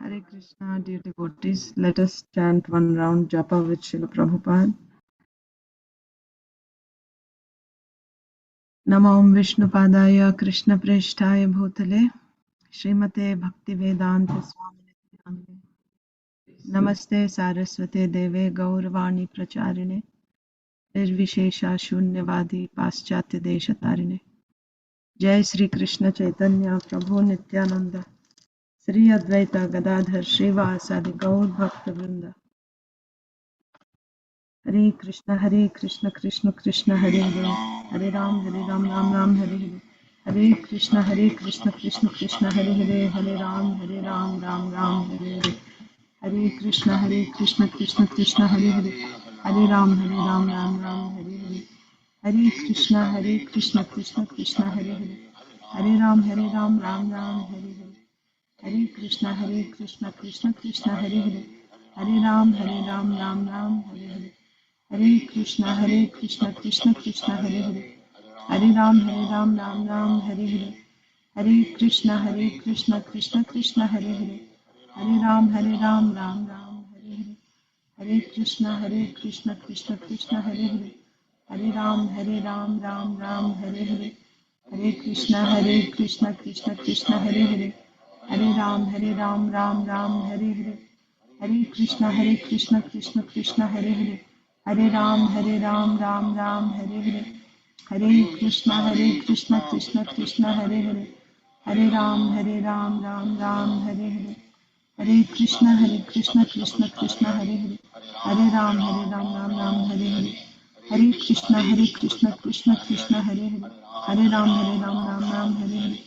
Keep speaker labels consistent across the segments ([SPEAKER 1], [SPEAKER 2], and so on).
[SPEAKER 1] Hare Krishna, dear devotees, let us chant one round japa with Srila Prabhupada. Namam Vishnupadaya Krishna Preshtaya Bhutale Srimate Bhaktivedanta Swamine Namine Namaste Saraswate Deve Gauravani Pracharine Nirvishesha Shunyavadi Paschatya Deshatarine Jai Sri Krishna Chaitanya Prabhu Nityananda Sri Advaita Gadadhar Srivasadi Gaur Bhakta Vrinda Hare Krishna Krishna Krishna Hare Hare Hare Ram Ram Ram Hare Hare Hare Krishna Krishna Krishna Hare Hare Hare Ram Ram Ram Hare Hare Hare Krishna Krishna Krishna Hare Hare Hare Ram Ram Ram Hare Hare Hare Krishna Krishna Hare Hare Hare Ram Ram Ram Hare Hare Hare Krishna Krishna Hare Hare Hare Ram Ram Hare Hare Hare Krishna Krishna Krishna Hare Hare Hare Ram Ram Hare Hare Hare Krishna Krishna Hare Hare Hare Ram Ram Hare Hare Hare Krishna Krishna Krishna Hare Hare Hare Ram Ram Hare Hare Hare Krishna Krishna Hare Hare Hare Ram Ram Hare Hare Hare Krishna Krishna Hare Hare Hare Ram Ram Hare Hare Hare Krishna Krishna Hare Hare Hare Ram Ram Hare Hare Hare Krishna Krishna Hare Hare Hare Ram Ram Hare Hare Hare Krishna Krishna Hare Hare Hare Ram Ram Hare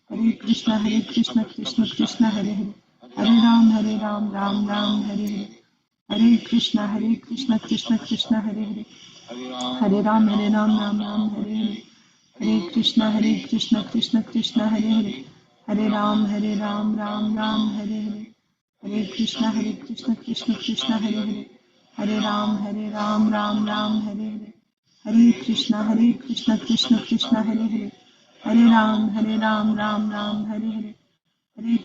[SPEAKER 1] Hare Hare Krishna Krishna Hare Hare Hare Ram Ram Hare Hare Hare Krishna Krishna Hare Hare Hare Ram Ram Hare Hare Hare Krishna Krishna Hare Hare Hare Ram Ram Hare Hare Hare Krishna Krishna Hare Hare Hare Ram Ram Hare Hare Hare Krishna Krishna Hare Hare Hare Ram Ram Hare Hare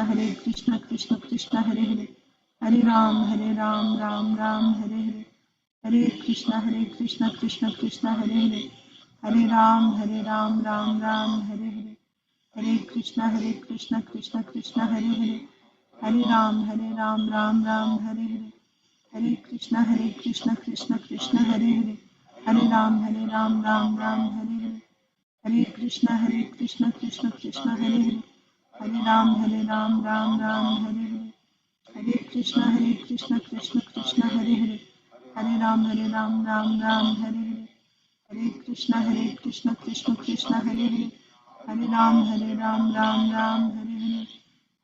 [SPEAKER 1] Hare Krishna Krishna Hare Hare Hare Ram Ram Hare Hare Hare Krishna Krishna Hare Hare Hare Ram Ram Hare Hare Hare Krishna Krishna Hare Hare Hare Ram Ram Hare Hare Hare Krishna Krishna Hare Hare Hare Ram Ram Hare Hare Hare Krishna Krishna Hare Hare Hare Ram Ram Hare Hare Hare Krishna Krishna Hare Hare Hare Ram Ram Hare Hare Hare Krishna Krishna Hare Hare Hare Ram Ram Hare Hare Hare Krishna Krishna Hare Hare Hare Ram Ram Hare Hare Hare Krishna Krishna Hare Hare Hare Ram Ram Hare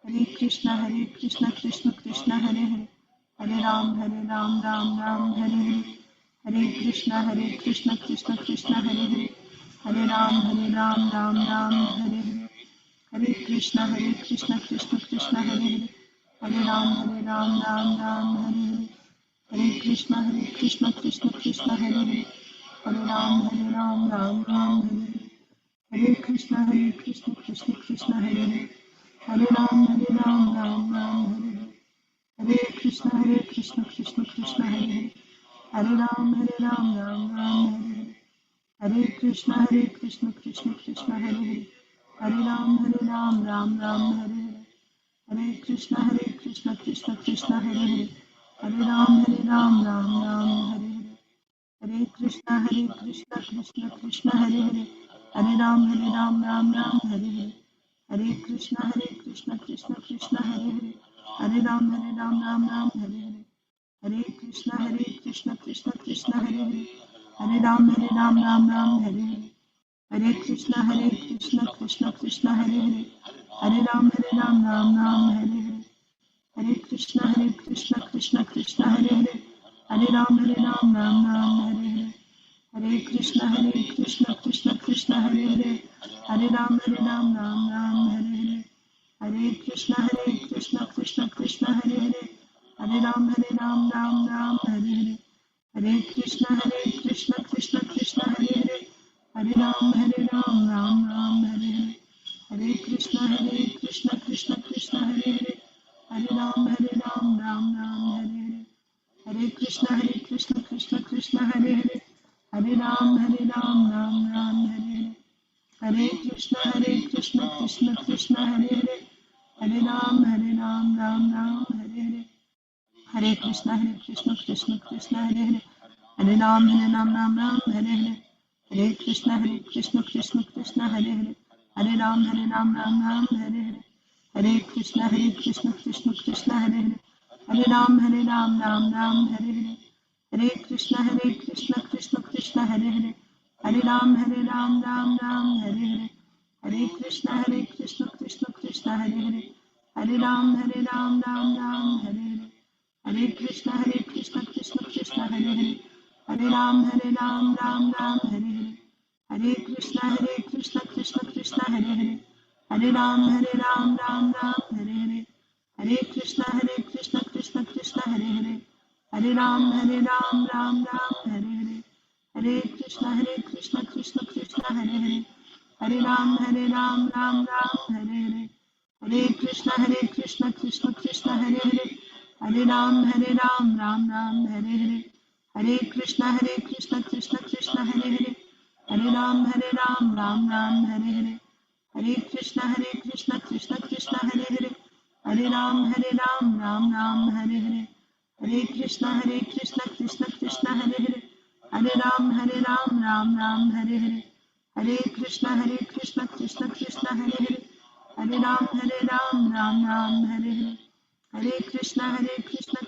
[SPEAKER 1] Hare Hare Krishna Krishna Hare Hare Hare Ram Ram Hare Hare Hare Krishna Krishna Hare Hare Hare Ram Ram Hare Hare Hare Krishna Krishna Hare Hare Hare Ram Ram Hare Hare Hare Krishna Krishna Hare Hare Hare Ram Ram Hare Hare Hare Krishna Krishna Hare Hare Hare Ram Ram Hare Hare Hare Krishna Krishna Hare Hare Hare Ram Ram Hare Hare Hare Krishna Krishna Hare Hare Hare Ram Ram Hare Hare Hare Krishna Krishna Hare Hare Hare Ram Hare Hare Hare Krishna Krishna Hare Hare Hare Ram Hare Hare Hare Krishna Krishna Hare Hare Hare Ram Ram Hare Hare Hare Krishna Krishna Hare Hare Hare Ram Ram Hare Hare Hare Krishna Krishna Hare Hare Hare Ram Ram Hare Hare Hare Krishna Krishna Hare Hare Hare Ram Ram Hare Hare Hare Krishna Krishna Hare Hare Hare Ram Ram Hare Hare Hare Krishna Krishna Hare Hare Hare Ram, Ram Ram, Hare Hare. Hare Krishna, Krishna Krishna, Hare Hare. Hare Ram, Ram Ram, Hare Hare. Hare Krishna, Krishna Krishna, Hare Hare. Hare Ram, Ram Ram, Hare Hare. Hare Krishna, Krishna Krishna, Hare Hare. Hare Ram, Ram Ram, Hare Hare. Hare Krishna, Krishna Krishna, Hare Hare. Hare Ram, Ram Ram, Hare Hare. Hare Krishna, Krishna Krishna, Hare Hare. Hare Ram, Ram Ram, Hare Hare. Hare Krishna, Krishna Krishna, Hare Hare. Hare Ram, Ram Ram, Hare Hare. Hare Krishna, Krishna Krishna, Hare Hare. Hare Ram, Ram Ram, Hare Hare. Hare Krishna, Krishna Krishna, Hare Hare. Hare Ram, Ram Ram, Hare Hare. Hare Krishna, Krishna Krishna, Hare Hare. Hare Ram, Ram Ram, Hare Hare. Hare Krishna, Krishna Krishna, Hare Hare. Hare Ram, Ram Ram, Hare Hare. Hare Krishna, Krishna Krishna, Hare Hare. Hare Ram, Ram Ram, Hare Hare. Hare Krishna, Krishna Krishna, Hare Hare. Hare Ram, Ram Ram, Hare Hare. Hare Krishna, Krishna Krishna, Hare Hare. Hare Ram, Ram Ram, Hare Hare. Hare Krishna, Krishna Krishna, Hare Hare. Hare Ram, Ram Ram, Hare Hare. Hare Krishna, Krishna Krishna, Hare Hare. Hare Ram, Ram Ram, Hare Hare. Hare Krishna, Krishna Krishna, Hare Hare. Hare Ram, Ram Ram, Hare Hare. Hare Krishna, Krishna Krishna, Hare Hare. Hare Ram, Ram Ram, Hare Hare. Hare Krishna, Krishna Krishna, Hare Hare. Hare Ram, Ram Ram, Hare Hare. Hare Krishna,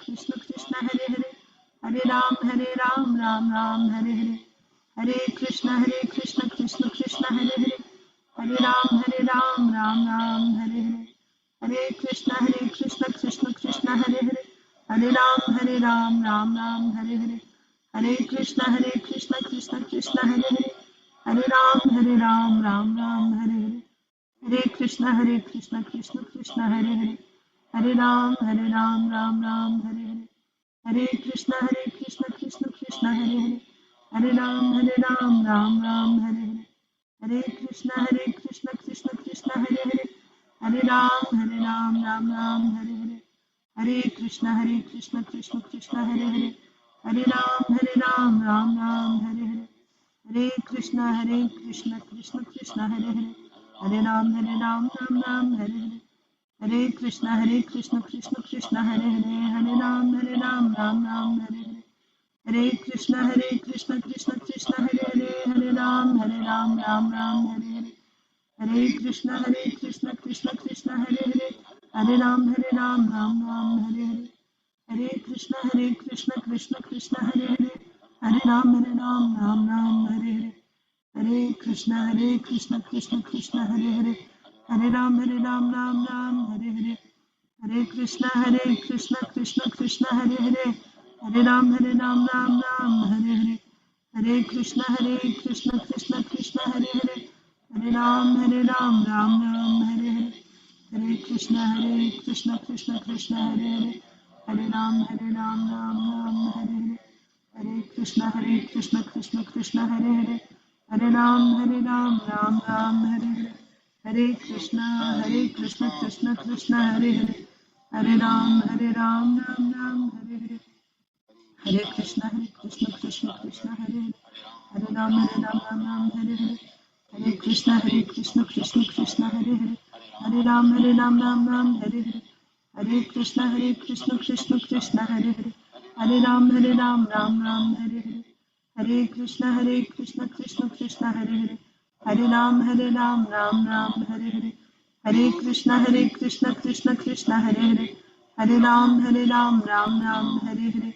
[SPEAKER 1] Krishna Krishna, Hare Hare. Hare Ram, Ram Ram, Hare Hare. Hare Krishna, Krishna Krishna, Hare Hare. Hare Ram, Ram Ram, Hare Hare. Hare Krishna, Krishna Krishna, Hare Hare. Hare Ram, Ram Ram, Hare Hare. Hare Krishna, Krishna Krishna, Hare Hare. Hare Ram, Ram Ram, Hare Hare. Hare Krishna, Krishna Krishna, Hare Hare. Hare Ram, Ram Ram, Hare Hare. Hare Krishna, Krishna Krishna, Hare Hare. Hare Ram, Ram Ram, Hare Hare. Hare Krishna, Krishna Krishna, Hare Hare. Hare Ram, Ram Ram, Hare Hare. Hare Krishna, Krishna Krishna, Hare Hare. Hare Ram, Ram Ram, Hare Hare. Hare Krishna, Krishna Krishna, Hare Hare. Hare Ram, Ram Ram, Hare Hare. Hare Krishna, Krishna Krishna, Hare Hare. Hare Ram, Ram Ram, Hare Hare. Hare Krishna, Krishna Krishna, Hare Hare. Hare Ram, Ram Ram, Hare Hare. Hare Krishna, Krishna Krishna, Hare Hare. Hare Ram, Ram Ram, Hare Hare. Hare Krishna, Krishna Krishna, Hare Hare. Hare Ram, Ram Ram, Hare Hare. Hare Krishna, Krishna Krishna, Hare Hare. Hare Ram, Ram Ram, Hare Hare. Hare Krishna, Krishna Krishna, Hare Hare. Hare Ram, Ram Ram, Hare Hare. Hare Krishna, Krishna Krishna, Hare Hare. Hare Ram, Ram Ram, Hare Hare. Hare Krishna, Krishna Krishna, Hare Hare. Hare Ram, Ram Ram, Hare Hare. Hare Krishna, Krishna Krishna, Hare Hare. Hare Ram, Ram Ram, Hare Hare. Hare Krishna, Krishna Krishna, Hare Hare. Hare Ram, Ram Ram, Hare Hare. Hare Krishna, Krishna Krishna, Hare Hare. Hare Ram, Ram Ram, Hare Hare. Hare Krishna, Krishna Krishna, Hare Hare. Hare Ram, Ram Ram, Hare Hare. Hare Krishna, Krishna Krishna, Hare Hare. Hare Ram, Ram Ram, Hare Hare.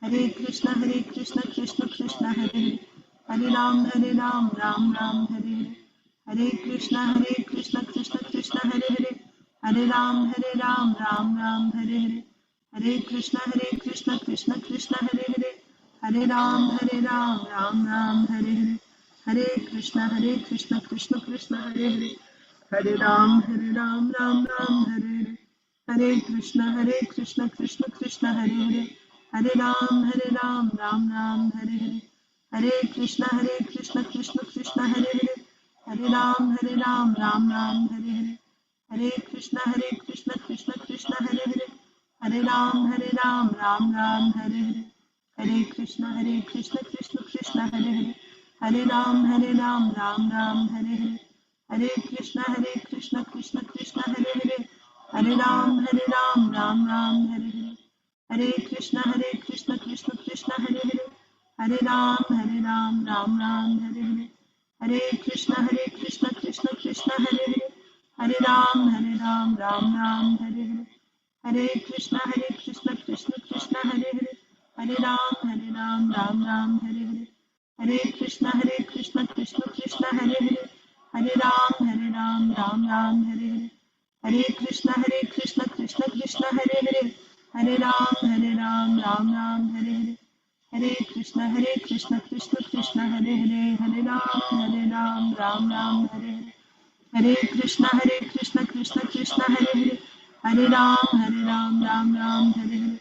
[SPEAKER 1] Hare Krishna, Krishna Krishna, Hare Hare. Hare Ram, Ram Ram, Hare Hare. Hare Krishna, Krishna Krishna, Hare Hare. Hare Ram, Ram Ram, Hare Hare. Hare Krishna, Krishna Krishna, Hare Hare. Hare Ram, Ram Ram, Hare Hare. Hare Krishna, Krishna Krishna, Hare Hare. Hare Ram, Ram Ram, Hare Hare. Hare Krishna, Krishna Krishna, Hare Hare. Hare Ram, Ram Ram, Hare Hare. Hare Krishna, Krishna Krishna, Hare Hare. Hare Ram, Ram Ram, Hare Hare. Hare Krishna, Krishna Krishna, Hare Hare. Ram Ram, Hare Hare, Hare Krishna Krishna Krishna, Hare Hare, Hare Ram Ram Ram, Hare Hare, Hare Krishna Krishna Krishna, Hare Hare, Hare Ram Ram Ram, Hare Hare, Hare Krishna Krishna Krishna, Hare Hare, Hare Ram Ram Ram, Hare Hare, Hare Krishna Krishna Krishna, Hare Hare, Hare Ram Ram Ram, Hare Hare, Hare Krishna Krishna Krishna, Hare Hare, Hare Ram Ram Ram, Hare Hare, Hare Krishna Krishna Krishna, Hare Hare, Hare Ram Ram Ram, Hare Hare, Hare Krishna Krishna Krishna, Hare Hare, Hare Ram Ram Ram, Hare Hare, Hare Krishna Krishna Krishna, Hare Hare, Hare Ram Ram Ram, Hare Hare, Hare Krishna Krishna Krishna, Hare Hare, Hare Ram Ram Ram, Hare Hare,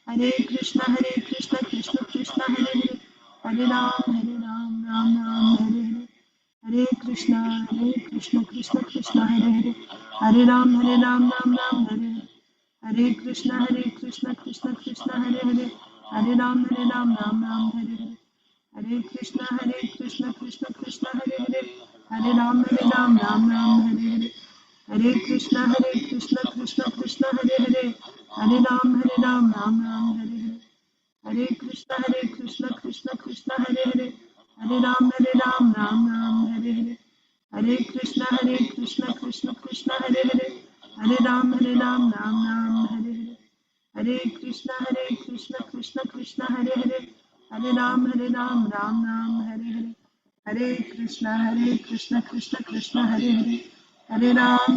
[SPEAKER 1] Hare Krishna Krishna Krishna, Hare Hare, Hare Ram Ram Ram, Hare Hare, Hare Krishna Krishna Krishna, Hare Hare, Hare Ram Ram Ram, Hare Hare, Hare Krishna Krishna Krishna, Hare Hare, Hare Ram Ram Ram, Hare Hare, Hare Krishna Krishna Krishna, Hare Hare, Hare Ram Ram Ram, Hare Hare, Hare Krishna Krishna Krishna, Hare Hare, Hare Ram Ram Ram, Hare Hare, Hare Krishna Krishna Krishna, Hare Hare, Hare Ram Ram Ram, Hare Hare, Hare Krishna Krishna Krishna, Hare Hare, Hare Ram Ram Ram, Hare Hare, Hare Krishna Krishna Krishna, Hare Hare, Hare Ram Ram Ram, Hare Hare, Hare Krishna Krishna Krishna, Hare Hare, Hare Ram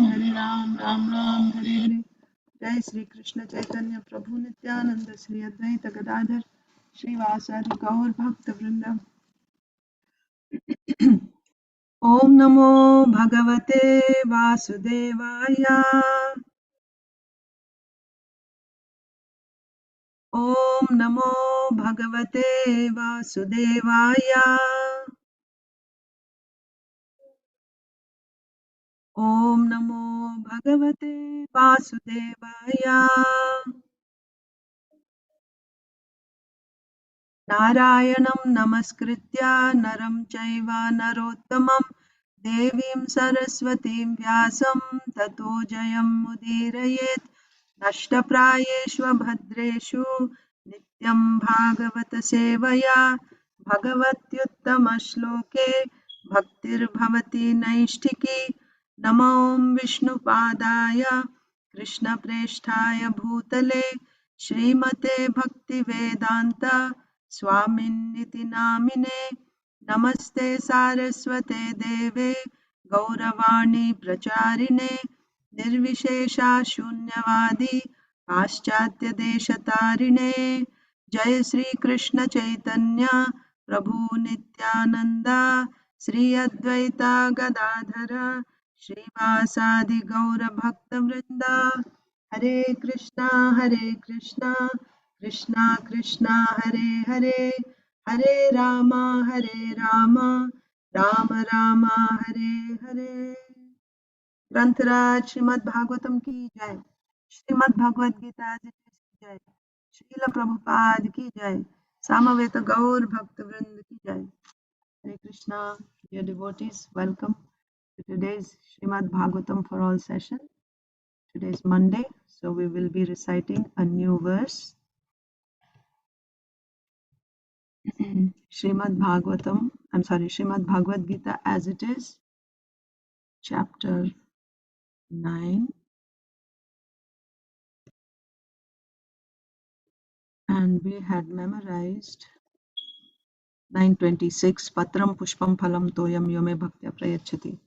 [SPEAKER 1] Ram, Hare Hare. जय श्री कृष्ण चैतन्य प्रभु नित्यानंद श्री अद्वैत गदाधर श्रीवासादि गौर भक्त वृंद। ओम नमो भगवते वासुदेवाय। ओम नमो भगवते वासुदेवाय। ओम नमो भगवते वासुदेवाय। नारायणं नमस्कृत्य नरं चैव नरोत्तमं देवीं सरस्वतीं व्यासं ततो जयमुदीरयेत्। नष्टप्रायेषु भद्रेषु नित्यं भागवत सेवया भगवत्युत्तमश्लोके भक्तिर्भवति नैष्ठिकी। नमो विष्णुपादाय कृष्णप्रेष्ठाय भूतले श्रीमते भक्तिवेदान्त स्वामिन्निति नामिने। नमस्ते सारस्वते देवे गौरवाणी प्रचारिणे निर्विशेषा शून्यवादी पाश्चात्य देशतारिणे। जय श्री कृष्ण चैतन्य प्रभु नित्यानंद श्री अद्वैता गदाधर श्रीवासादि गौर भक्त वृंदा। हरे कृष्णा कृष्णा कृष्णा हरे हरे, हरे राम राम राम हरे हरे। ग्रंथराज श्रीमद् भागवतम की जय। श्रीमद् भगवद गीता जी की जय। श्रील प्रभुपाद की जय। सामवेद गौर भक्त वृंद की जय। हरे Krishna, dear devotees, welcome to today's Srimad Bhagavatam for all session. Today is Monday, so we will be reciting a new verse. Srimad Bhagavad Gita as it is, chapter 9, and we had memorized 926. Patram pushpam phalam toyam yome bhaktya prayachati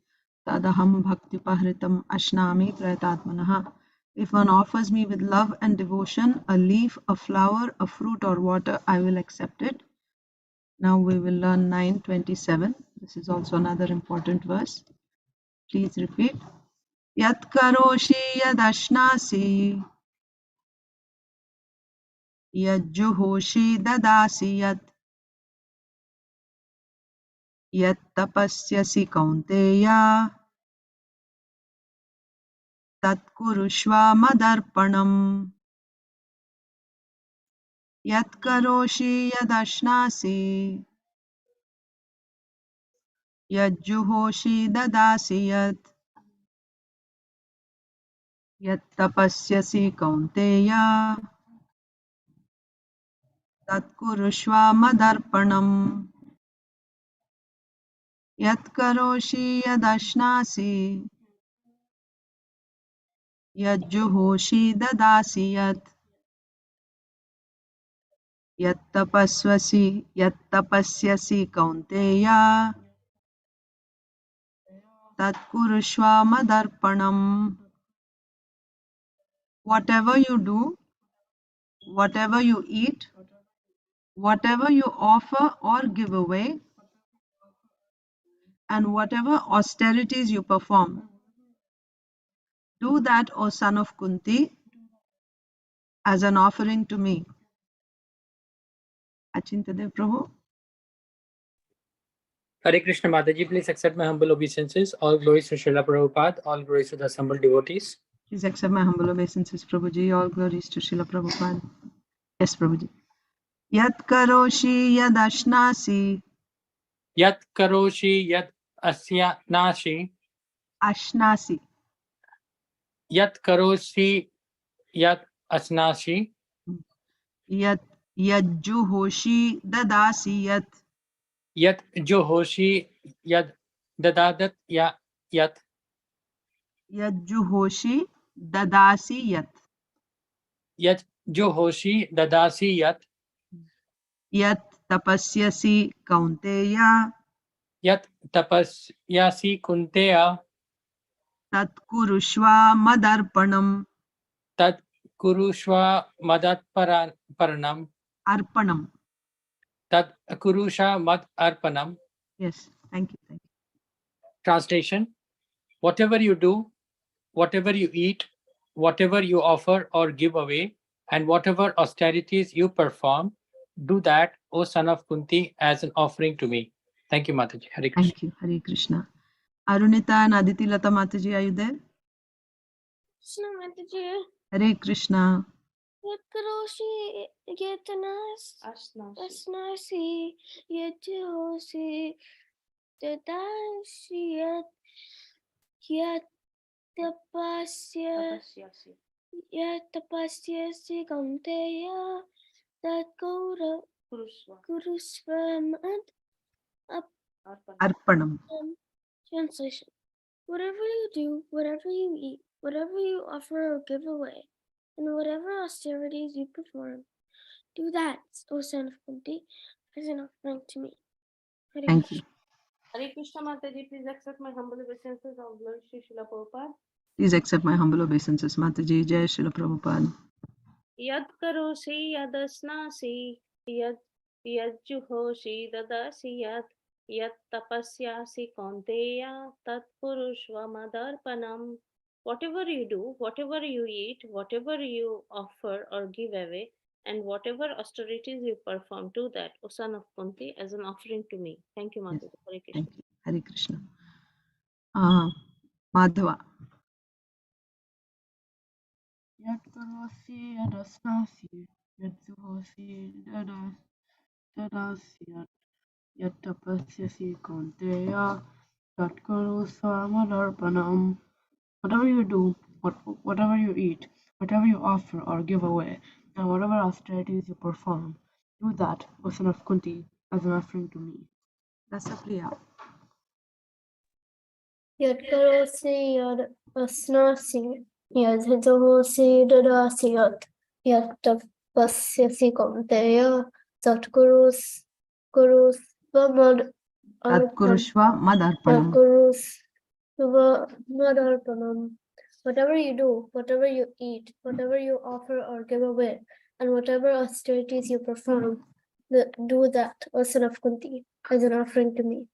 [SPEAKER 1] tadaham bhaktipahritam ashnami prayatatmanaha. If one offers me with love and devotion a leaf, a flower, a fruit or water, I will accept it. Now we will learn 927. This is also another important verse. Please repeat. Yat karoshi yadashnasi yajjuhoshi dadasi yat tapasyasi kaunteya tat kurushva madarpanam. Yat karoshi yadashnasi yajjuhoshi dadasi yat yat tapasyasi kaunteya tat kurushva madarpanam. Yat karoshi yadashnasi yajjuhoshi dadasi yat yat tapasyasi kaunteya tat kurushva madarpanam. Whatever you do, whatever you eat, whatever you offer or give away, and whatever austerities you perform, do that, O son of Kunti, as an offering to me. Achintadev Prabhu.
[SPEAKER 2] Hare Krishna Mataji, please accept my humble obeisances. All glories to Srila Prabhupada, all glories to the assembled devotees.
[SPEAKER 1] Please accept my humble obeisances, Prabhuji. All glories to Srila Prabhupada. Yes, Prabhuji. Yat karoshi yad ashnasi.
[SPEAKER 2] Yat karoshi yat asya nashi.
[SPEAKER 1] Ashnasi.
[SPEAKER 2] Yat karoshi yat asnashi.
[SPEAKER 1] Yat yajjuhoshi dadasi yat.
[SPEAKER 2] Yat johoshi yat dadadat yat.
[SPEAKER 1] Yajjuhoshi dadasi yat.
[SPEAKER 2] Yat johoshi dadasi yat.
[SPEAKER 1] Yat tapasyasi kaunteya
[SPEAKER 2] Yat tapasyasi kunteya.
[SPEAKER 1] tat kurushva madarpanam.
[SPEAKER 2] Tat kurushva madat paranam.
[SPEAKER 1] Arpanam.
[SPEAKER 2] Tat kurusha mad arpanam.
[SPEAKER 1] Yes, thank you. Thank you.
[SPEAKER 2] Translation: whatever you do, whatever you eat, whatever you offer or give away, and whatever austerities you perform, do that, O son of Kunti, as an offering to me. Thank you, Mataji. Hare Krishna.
[SPEAKER 1] Thank you. Hare Krishna. Arunita and Aditi Lata Mataji, are you there?
[SPEAKER 3] Krishna Mataji.
[SPEAKER 1] Hare Krishna.
[SPEAKER 3] Yat karoshi yatanas asnasi yajhosi dadasi yat tapasyasi kaunteya tat kurusva
[SPEAKER 1] Arpanam.
[SPEAKER 3] Translation: whatever you do, whatever you eat, whatever you offer or give away, and whatever austerities you perform, do that, O son of Kunti, as an offering to me. Hare
[SPEAKER 1] Thank you.
[SPEAKER 4] Hare Krishna Mataji, please accept my humble obeisances of Lord Shri Srila Prabhupada.
[SPEAKER 1] Please accept my humble obeisances, Mataji. Jai Srila Prabhupada.
[SPEAKER 4] Yad karosi yadasnasi yajjuhoshi dadasi yat tapasyasi kaunteya tat kurushva madarpanam. Whatever you do, whatever you eat, whatever you offer or give away, and whatever austerities you perform, do that, O son of Kunti, as an offering to me. Thank you, Mataji. Hare Krishna.
[SPEAKER 1] Thank you. Hare Krishna. Madhava.
[SPEAKER 5] Yat karosi yadasnasi yajjuhosi dadasi yat tapasyasi kaunteya tat kurushva madarpanam. Whatever you do, whatever you eat, whatever you offer or give away, and whatever austerities you perform, do that, O son of Kunti, as an offering to me.
[SPEAKER 1] Rasapriya.
[SPEAKER 3] Yat karosi yad asnasi yajhosi dadasi yat tapasyasi kaunteya tat kurusva
[SPEAKER 1] Tat kurushva madarpanam.
[SPEAKER 3] Whatever you do, whatever you eat, whatever you offer or give away, and whatever austerities you perform, do that, O son of Kunti, as an offering to me.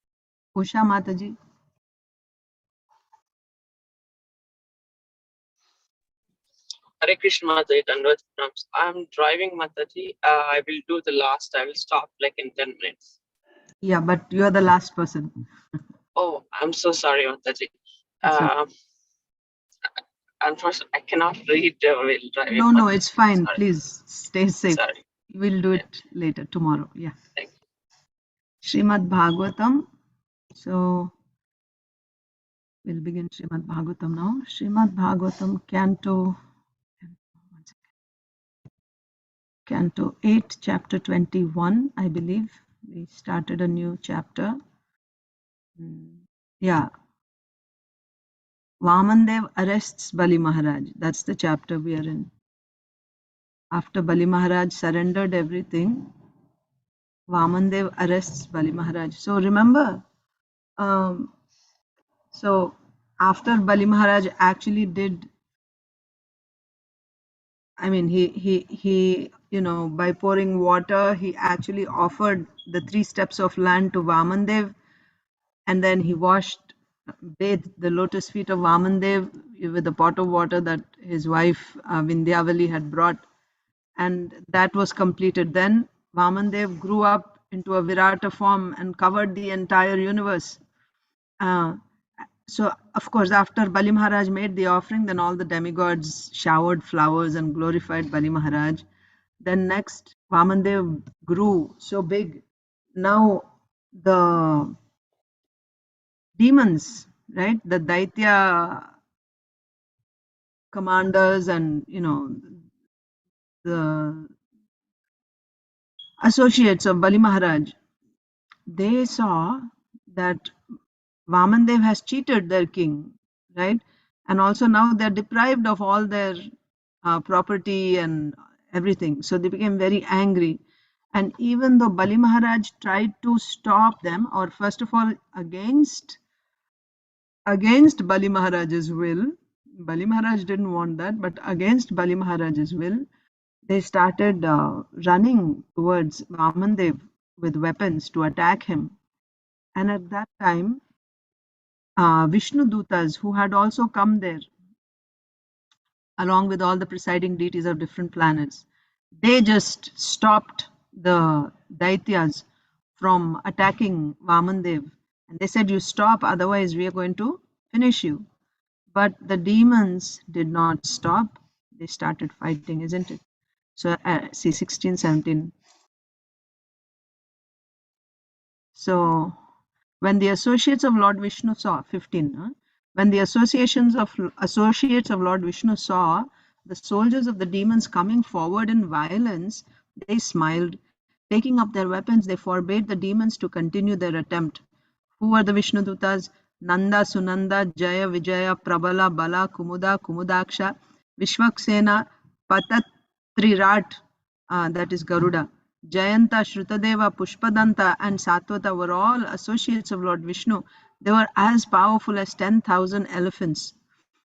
[SPEAKER 1] Usha Mataji.
[SPEAKER 6] Hare Krishna Mataji, I'm driving Mataji. I will do the last. I will stop like in 10 minutes.
[SPEAKER 1] Yeah, but you are the last person.
[SPEAKER 6] Oh, I'm so sorry, Mataji. Unfortunately, I cannot read while driving.
[SPEAKER 1] No, it's fine.
[SPEAKER 6] Sorry.
[SPEAKER 1] Please stay safe.
[SPEAKER 6] Sorry.
[SPEAKER 1] We'll do
[SPEAKER 6] Yeah.
[SPEAKER 1] it later, tomorrow. Yeah.
[SPEAKER 6] Thank you.
[SPEAKER 1] Srimad Bhagavatam. So we'll begin Srimad Bhagavatam now. Srimad Bhagavatam, Canto 8, Chapter 21, I believe. We started a new chapter. Yeah. Vamandev arrests Bali Maharaj. That's the chapter we are in. After Bali Maharaj surrendered everything, Vamandev arrests Bali Maharaj. So remember, so after Bali Maharaj actually did, I mean, he, by pouring water, he actually offered the 3 steps of land to Vamandev, and then he bathed the lotus feet of Vamandev with a pot of water that his wife Vindhyavali had brought, and that was completed. Then Vamandev grew up into a Virata form and covered the entire universe. So, of course, after Bali Maharaj made the offering, then all the demigods showered flowers and glorified Bali Maharaj. Then next, Vamandev grew so big. Now the demons, right? The Daitya commanders and, the associates of Bali Maharaj, they saw that Vamandev has cheated their king, right? And also now they're deprived of all their property and everything. So they became very angry. And even though Bali Maharaj tried to stop them, or first of all, against Bali Maharaj's will, Bali Maharaj didn't want that, but against Bali Maharaj's will, they started running towards Vamandev with weapons to attack him. And at that time, Vishnu Dutas, who had also come there, along with all the presiding deities of different planets, they just stopped the Daityas from attacking Vamandev. And they said, you stop, otherwise we are going to finish you. But the demons did not stop. They started fighting, isn't it? So, see, 16, 17. So, when the associates of Lord Vishnu saw, 15, when the associates of Lord Vishnu saw the soldiers of the demons coming forward in violence, they smiled. Taking up their weapons, they forbade the demons to continue their attempt. Who were the Vishnu Dutas? Nanda, Sunanda, Jaya, Vijaya, Prabala, Bala, Kumuda, Kumudaksha, Vishwaksena, Patatrirat, that is Garuda. Jayanta, Shrutadeva, Pushpadanta, and Satvata were all associates of Lord Vishnu. They were as powerful as 10,000 elephants.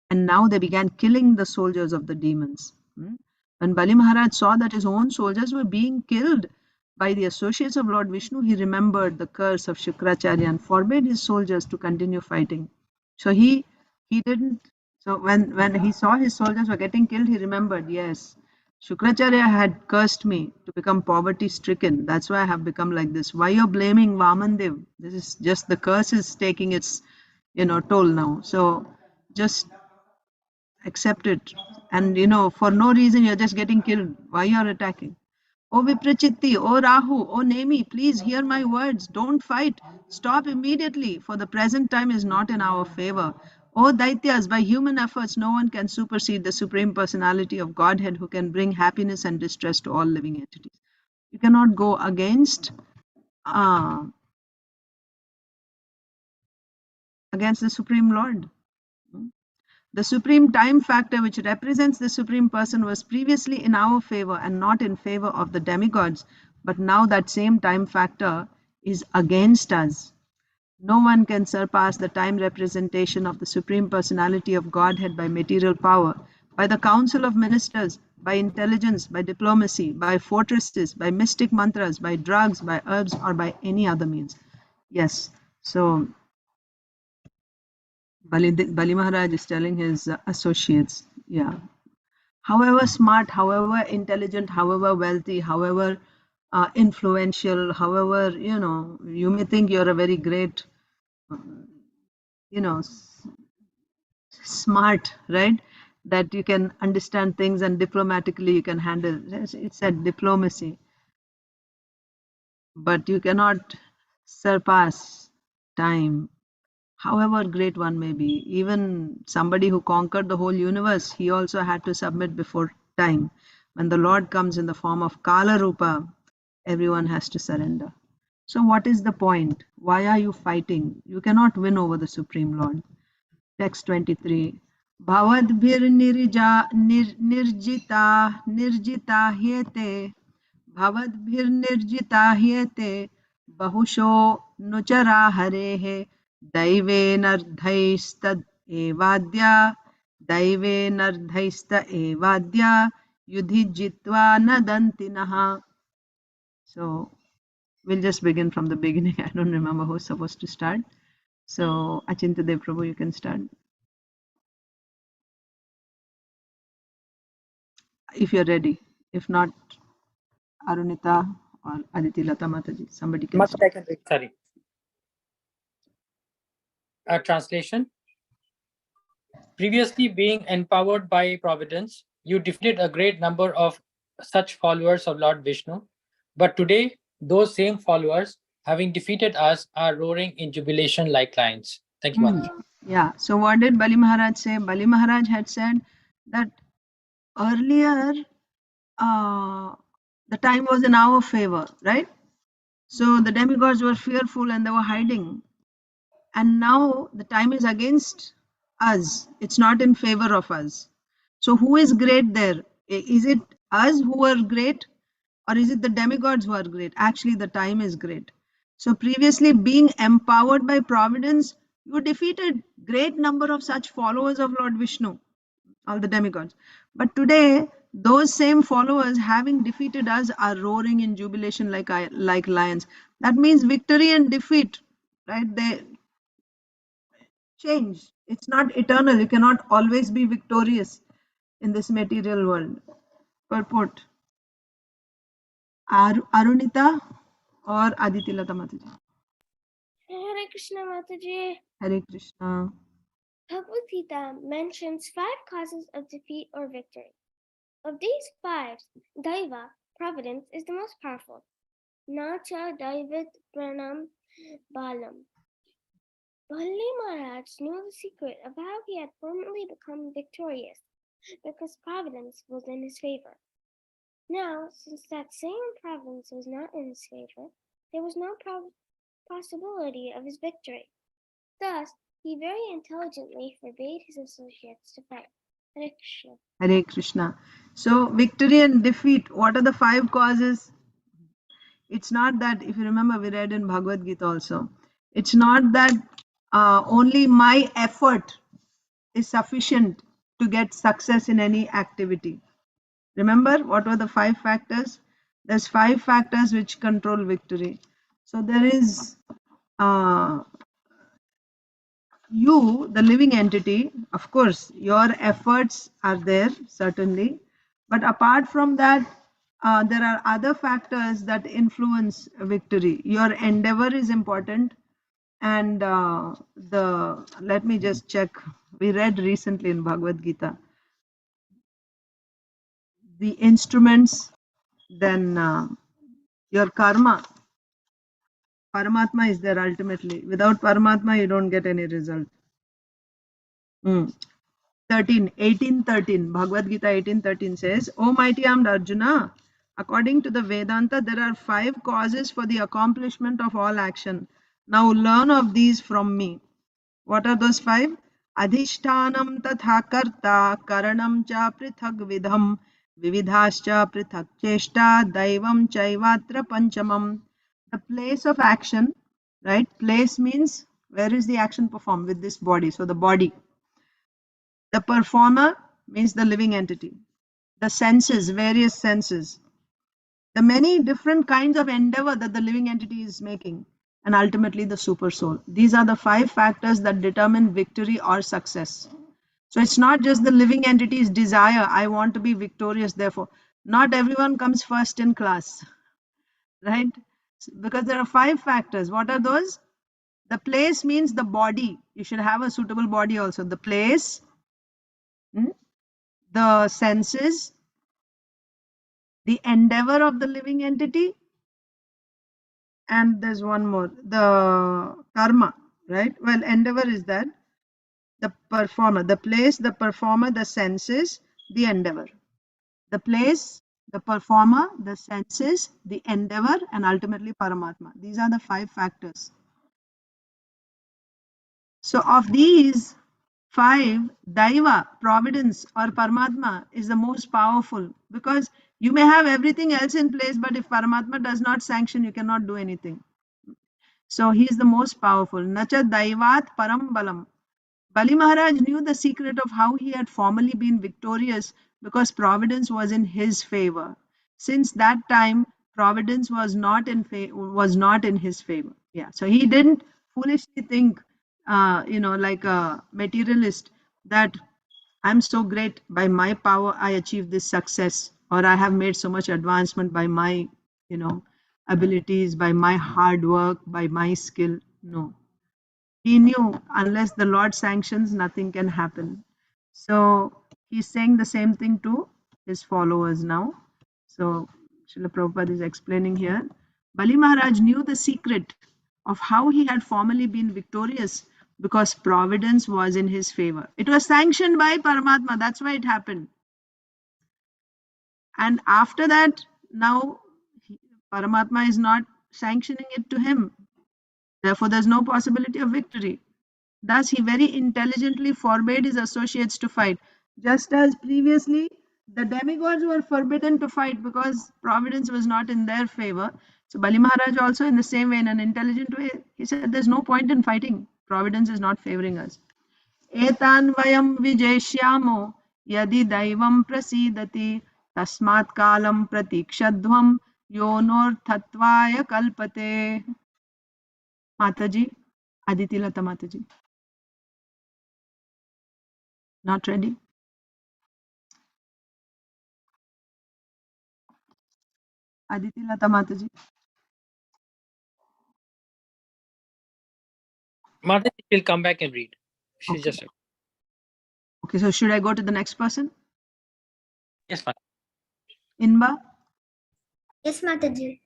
[SPEAKER 1] And now they began killing the soldiers of the demons. When Bali Maharaj saw that his own soldiers were being killed by the associates of Lord Vishnu, he remembered the curse of Shukracharya and forbade his soldiers to continue fighting. So he didn't. So when he saw his soldiers were getting killed, he remembered, yes, Shukracharya had cursed me to become poverty stricken. That's why I have become like this. Why you're blaming Vamandev? This is just the curse is taking its toll now. So just accept it. And for no reason you're just getting killed. Why you're attacking? Oh Viprachitti, oh Rahu, oh Nemi, please hear my words. Don't fight. Stop immediately, for the present time is not in our favor. Oh Daityas, by human efforts, no one can supersede the Supreme Personality of Godhead who can bring happiness and distress to all living entities. You cannot go against the Supreme Lord. The supreme time factor, which represents the Supreme Person, was previously in our favor and not in favor of the demigods. But now that same time factor is against us. No one can surpass the time representation of the Supreme Personality of Godhead by material power, by the council of ministers, by intelligence, by diplomacy, by fortresses, by mystic mantras, by drugs, by herbs, or by any other means. Yes. So Bali Maharaj is telling his associates, yeah, however smart, however intelligent, however wealthy, however influential, however, you may think you're a very great, smart, right? That you can understand things and diplomatically you can handle. It said diplomacy. but you cannot surpass time, however great one may be. Even somebody who conquered the whole universe, he also had to submit before time. When the Lord comes in the form of Kala Rupa, everyone has to surrender. So what is the point? Why are you fighting? You cannot win over the Supreme Lord. Text 23. Bhavadbhir nirjita hyete भवद्भिर्निर्जिता ह्येते बहुशो नुचरा हरेः दैवेनर्धैस्तद एवाद्या दैवेनर्धैस्त एवाद्या युधि जित्वा न दन्तिनः. So we'll just begin from the beginning. I don't remember who's supposed to start. So Achintadev Prabhu, you can start. If you're ready. If not, Arunita or Aditi Lata Mataji, somebody can start.
[SPEAKER 2] Sorry. A translation. Previously being empowered by providence, you defeated a great number of such followers of Lord Vishnu. But today, those same followers, having defeated us, are roaring in jubilation like lions. Thank you, Mataji.
[SPEAKER 1] Yeah. So what did Bali Maharaj say? Bali Maharaj had said that earlier the time was in our favor, right? So the demigods were fearful and they were hiding. And now the time is against us. It's not in favor of us. So who is great there? Is it us who are great, or is it the demigods who are great? Actually, the time is great. So previously being empowered by providence, you defeated great number of such followers of Lord Vishnu, all the demigods. But today, those same followers, having defeated us, are roaring in jubilation like lions. That means victory and defeat, right? They change. It's not eternal. You cannot always be victorious in this material world. Purport. Arunita or Aditi Lata Mataji?
[SPEAKER 3] Hare Krishna Mataji.
[SPEAKER 1] Hare Krishna.
[SPEAKER 3] Bhagavad Gita mentions 5 causes of defeat or victory. Of these 5, Daiva, providence, is the most powerful. Nacha Daivat Pranam Balam. Bali Maharaj knew the secret of how he had permanently become victorious, because providence was in his favor. Now, since that same providence was not in his favor, there was no possibility of his victory. Thus, he very intelligently forbade his associates to fight. Hare Krishna.
[SPEAKER 1] Hare Krishna. So, victory and defeat, what are the 5 causes? It's not that, if you remember, we read in Bhagavad Gita also, it's not that only my effort is sufficient to get success in any activity. Remember, what were the 5 factors? There's 5 factors which control victory. So there is you, the living entity. Of course, your efforts are there, certainly. But apart from that, there are other factors that influence victory. Your endeavor is important. And let me just check. We read recently in Bhagavad Gita, the instruments, then your karma. Paramatma is there ultimately. Without Paramatma, you don't get any result. 18:13, Bhagavad Gita 18:13 says, O mighty armed Arjuna, according to the Vedanta, there are 5 causes for the accomplishment of all action. Now learn of these from me. What are those 5? Adhishtanam tatha karta, karanam cha prithak vidham, vividhascha prithak cheshta, daivam chaivatra panchamam. The place of action, right? Place means where is the action performed? With this body. So the body. The performer means the living entity. The senses, various senses. The many different kinds of endeavor that the living entity is making. And ultimately the super soul. These are the 5 factors that determine victory or success. So it's not just the living entity's desire, I want to be victorious, therefore. Not everyone comes first in class, right? Because there are 5 factors. What are those? The place means the body. You should have a suitable body also. The place, the senses, the endeavor of the living entity, And there's one more, the karma, right? Well, endeavor is that the performer, the place, the performer, the senses, the endeavor. The place, the performer, the senses, the endeavor, and ultimately Paramatma. These are the 5 factors. So of these 5, Daiva, providence or Paramatma is the most powerful, because you may have everything else in place, but if Paramatma does not sanction, you cannot do anything. So he is the most powerful. Nacha Daivat Param Balam. Bali Maharaj knew the secret of how he had formerly been victorious, because providence was in his favor. Since that time, providence was not in his favor. Yeah, so he didn't foolishly think, like a materialist, that I'm so great, by my power I achieved this success, or I have made so much advancement by my, abilities, by my hard work, by my skill. No, he knew unless the Lord sanctions, nothing can happen. So he's saying the same thing to his followers now. So Srila Prabhupada is explaining here. Bali Maharaj knew the secret of how he had formerly been victorious, because providence was in his favor. It was sanctioned by Paramatma. That's why it happened. And after that, now Paramatma is not sanctioning it to him. Therefore, there's no possibility of victory. Thus, he very intelligently forbade his associates to fight. Just as previously, the demigods were forbidden to fight because providence was not in their favor. So, Bali Maharaj also, in the same way, in an intelligent way, he said, there's no point in fighting. Providence is not favoring us. Etan vayam vijeshyamo yadi daivam prasidati tasmat kalam pratikshadhvam yonor thatvaya kalpate. Mataji, Aditi Lata Mataji. Not ready? Aditi Lata Mataji.
[SPEAKER 2] Mataji will come back and read. She's
[SPEAKER 1] Okay.
[SPEAKER 2] just.
[SPEAKER 1] Okay, so should I go to the next person?
[SPEAKER 2] Yes, fine.
[SPEAKER 1] Inba?
[SPEAKER 7] Yes, Mataji.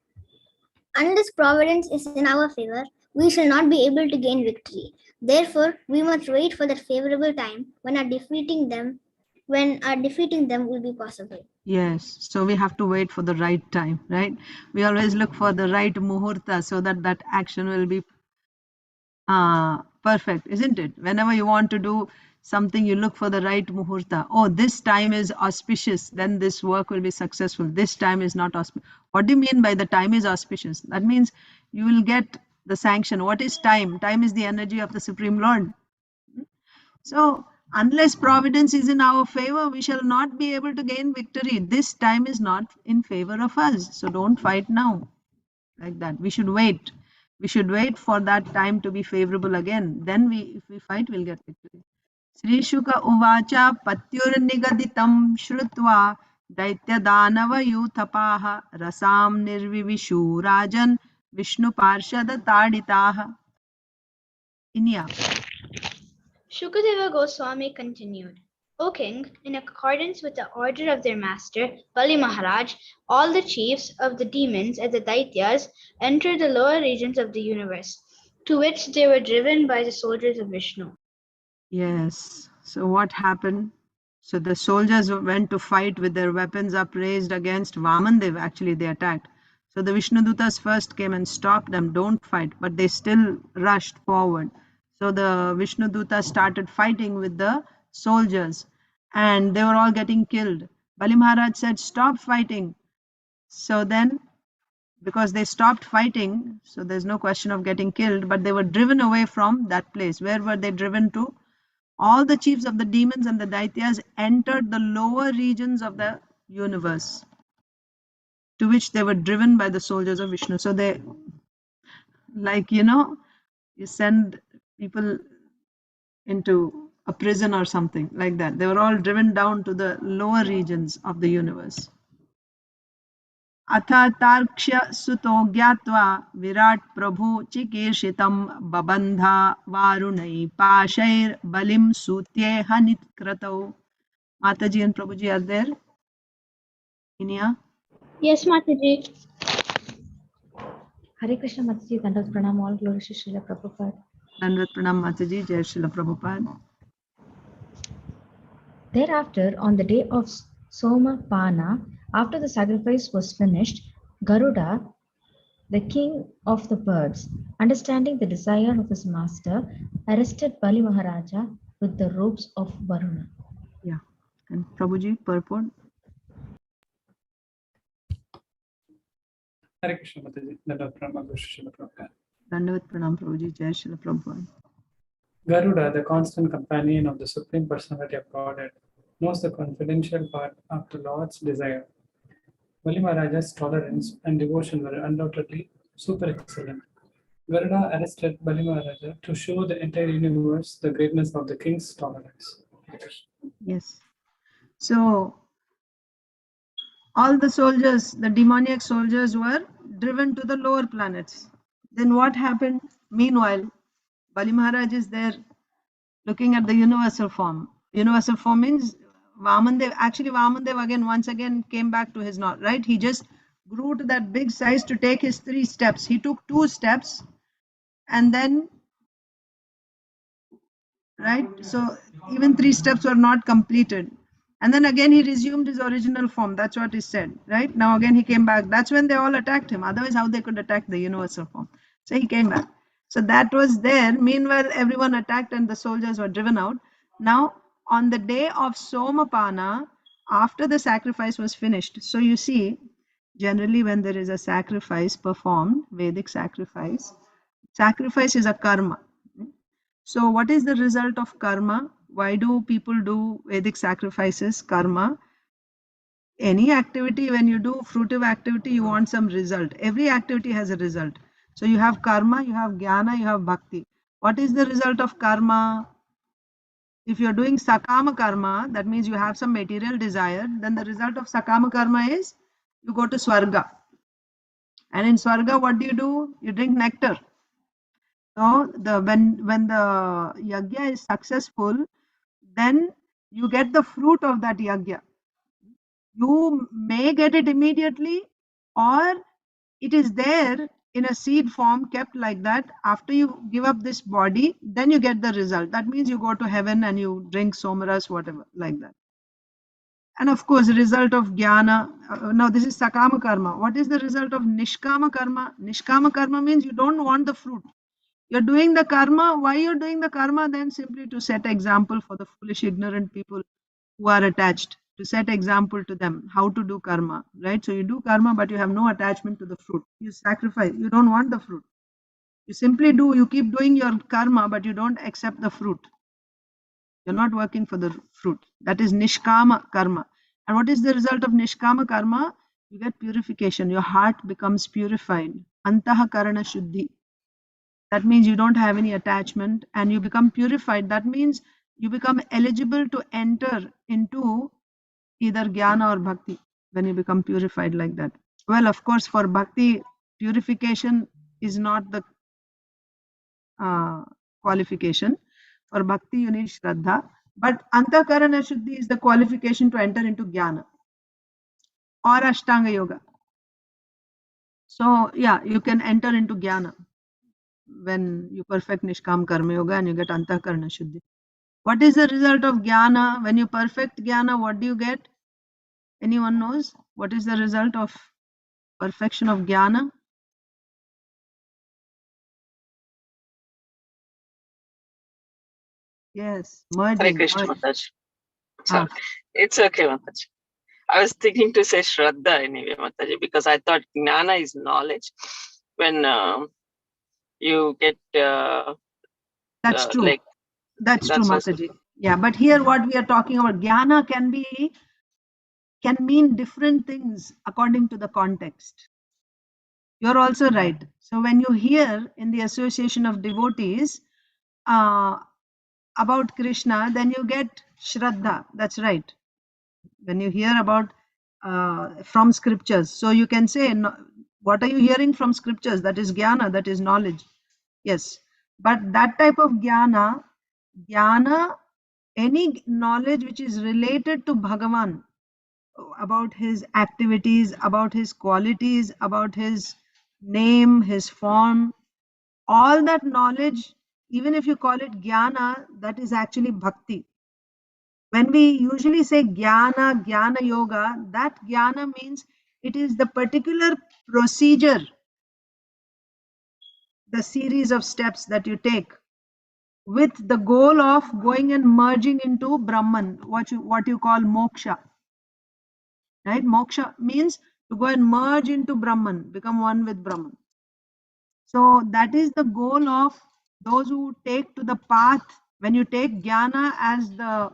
[SPEAKER 7] Unless providence is in our favor, we shall not be able to gain victory. Therefore, we must wait for that favorable time when our defeating them will be possible.
[SPEAKER 1] Yes, so we have to wait for the right time, right? We always look for the right muhurta so that that action will be perfect, isn't it? Whenever you want to do something, you look for the right muhurta. Oh, this time is auspicious, then this work will be successful. This time is not auspicious. What do you mean by the time is auspicious? That means you will get the sanction. What is time? Time is the energy of the Supreme Lord. So, unless providence is in our favor, we shall not be able to gain victory. This time is not in favor of us. So, don't fight now. Like that. We should wait. We should wait for that time to be favorable again. Then if we fight, we'll get victory. Sri Shuka Uvacha Patyur Nigaditam Shrutva Daitya Danava Yuthapaha Rasam Nirvivishu Rajan Vishnu Parshada Taditaha. Inya.
[SPEAKER 8] Shukadeva Goswami continued, O king, in accordance with the order of their master, Bali Maharaj, all the chiefs of the demons and the Daityas entered the lower regions of the universe, to which they were driven by the soldiers of Vishnu.
[SPEAKER 1] Yes. So what happened? So the soldiers went to fight with their weapons upraised against Vamandev. Actually, they attacked. So the Vishnudutas first came and stopped them. Don't fight. But they still rushed forward. So the Vishnudutas started fighting with the soldiers. And they were all getting killed. Bali Maharaj said, stop fighting. So then, because they stopped fighting, so there's no question of getting killed, but they were driven away from that place. Where were they driven to? All the chiefs of the demons and the Daityas entered the lower regions of the universe, to which they were driven by the soldiers of Vishnu. So they, like, you send people into a prison or something like that. They were all driven down to the lower regions of the universe. Atha tarksha suto gyatva virat prabhu chikeshitam babandha varunai pashair balim sutye hanitkrato. Mataji and Prabhuji are there? Inya?
[SPEAKER 8] Yes, Mataji.
[SPEAKER 9] Hare Krishna Mataji, Dandavat Pranam, all glories to Srila Prabhupada.
[SPEAKER 1] Dandavat Pranam Mataji, Jai Srila Prabhupada.
[SPEAKER 9] Thereafter, on the day of Somapana, after the sacrifice was finished, Garuda, the king of the birds, understanding the desire of his master, arrested Bali Maharaja with the ropes of Varuna.
[SPEAKER 1] Yeah. And Prabhuji, purport.
[SPEAKER 2] Hare Krishna Mataji, Dandavat Pranam, Srila Prabhupada.
[SPEAKER 1] Dandavat Pranam Prabhuji, Jai Srila Prabhupada.
[SPEAKER 2] Garuda, the constant companion of the Supreme Personality of Godhead, knows the confidential part of the Lord's desire. Bali Maharaja's tolerance and devotion were undoubtedly super excellent. Garuda arrested Bali Maharaja to show the entire universe the greatness of the king's tolerance.
[SPEAKER 1] Yes. So, all the soldiers, the demoniac soldiers, were driven to the lower planets. Then what happened? Meanwhile, Bali Maharaj is there looking at the universal form. Universal form means Vamandev. Actually, Vamandev once again came back to his knot, right? He just grew to that big size to take his 3 steps. He took 2 steps and then, right? So even 3 steps were not completed. And then again he resumed his original form. That's what is said, right? Now again he came back. That's when they all attacked him. Otherwise, how they could attack the universal form? So he came back. So that was there. Meanwhile, everyone attacked and the soldiers were driven out. Now, on the day of Somapana, after the sacrifice was finished, so you see, generally when there is a sacrifice performed, Vedic sacrifice is a karma. So what is the result of karma? Why do people do Vedic sacrifices? Karma. Any activity, when you do fruitive activity, you want some result. Every activity has a result. So you have karma, you have jnana, you have bhakti. What is the result of karma? If you're doing sakama karma, that means you have some material desire, then the result of sakama karma is you go to Swarga. And in Swarga, what do? You drink nectar. So when the yajna is successful, then you get the fruit of that yajna. You may get it immediately, or it is there in a seed form kept like that. After you give up this body, then you get the result. That means you go to heaven and you drink somaras, whatever, like that. And of course, the result of jnana. Now this is sakama karma. What is the result of nishkama karma? Nishkama karma means you don't want the fruit. You're doing the karma. Why you're doing the karma? Then simply to set example for the foolish, ignorant people who are attached, to set example to them how to do karma, right? So you do karma, but you have no attachment to the fruit. You sacrifice. You don't want the fruit. You simply do. You keep doing your karma, but you don't accept the fruit. You're not working for the fruit. That is nishkama karma. And what is the result of nishkama karma? You get purification. Your heart becomes purified. Antaha karana shuddhi. That means you don't have any attachment and you become purified. That means you become eligible to enter into either jnana or bhakti when you become purified like that. Well, of course, for bhakti, purification is not the qualification. For bhakti, you need shraddha. But antakarana shuddhi is the qualification to enter into jnana or ashtanga yoga. So, yeah, you can enter into jnana when you perfect nishkam karma yoga and you get antakarana shuddhi. What is the result of jnana? When you perfect jnana, what do you get? Anyone knows? What is the result of perfection of jnana? Yes,
[SPEAKER 6] Hare
[SPEAKER 1] merging.
[SPEAKER 6] Krishna
[SPEAKER 1] Merge.
[SPEAKER 6] Mataji. Sorry.
[SPEAKER 1] Ah,
[SPEAKER 6] It's okay, Mataji. I was thinking to say Shraddha anyway, Mataji, because I thought Jnana is knowledge. When you get
[SPEAKER 1] that's true.
[SPEAKER 6] like,
[SPEAKER 1] That's true,
[SPEAKER 6] that's also
[SPEAKER 1] Mataji. Yeah, but here what we are talking about, jnana can mean different things according to the context. You're also right. So when you hear in the association of devotees about Krishna, then you get Shraddha. That's right. When you hear about from scriptures, so you can say, what are you hearing from scriptures? That is jnana, that is knowledge. Yes, but that type of jnana, any knowledge which is related to Bhagavan, about his activities, about his qualities, about his name, his form, all that knowledge, even if you call it jnana, that is actually bhakti. When we usually say jnana, jnana yoga, that jnana means it is the particular procedure, the series of steps that you take with the goal of going and merging into Brahman, what you call moksha. Right? Moksha means to go and merge into Brahman, become one with Brahman. So that is the goal of those who take to the path. When you take jnana as the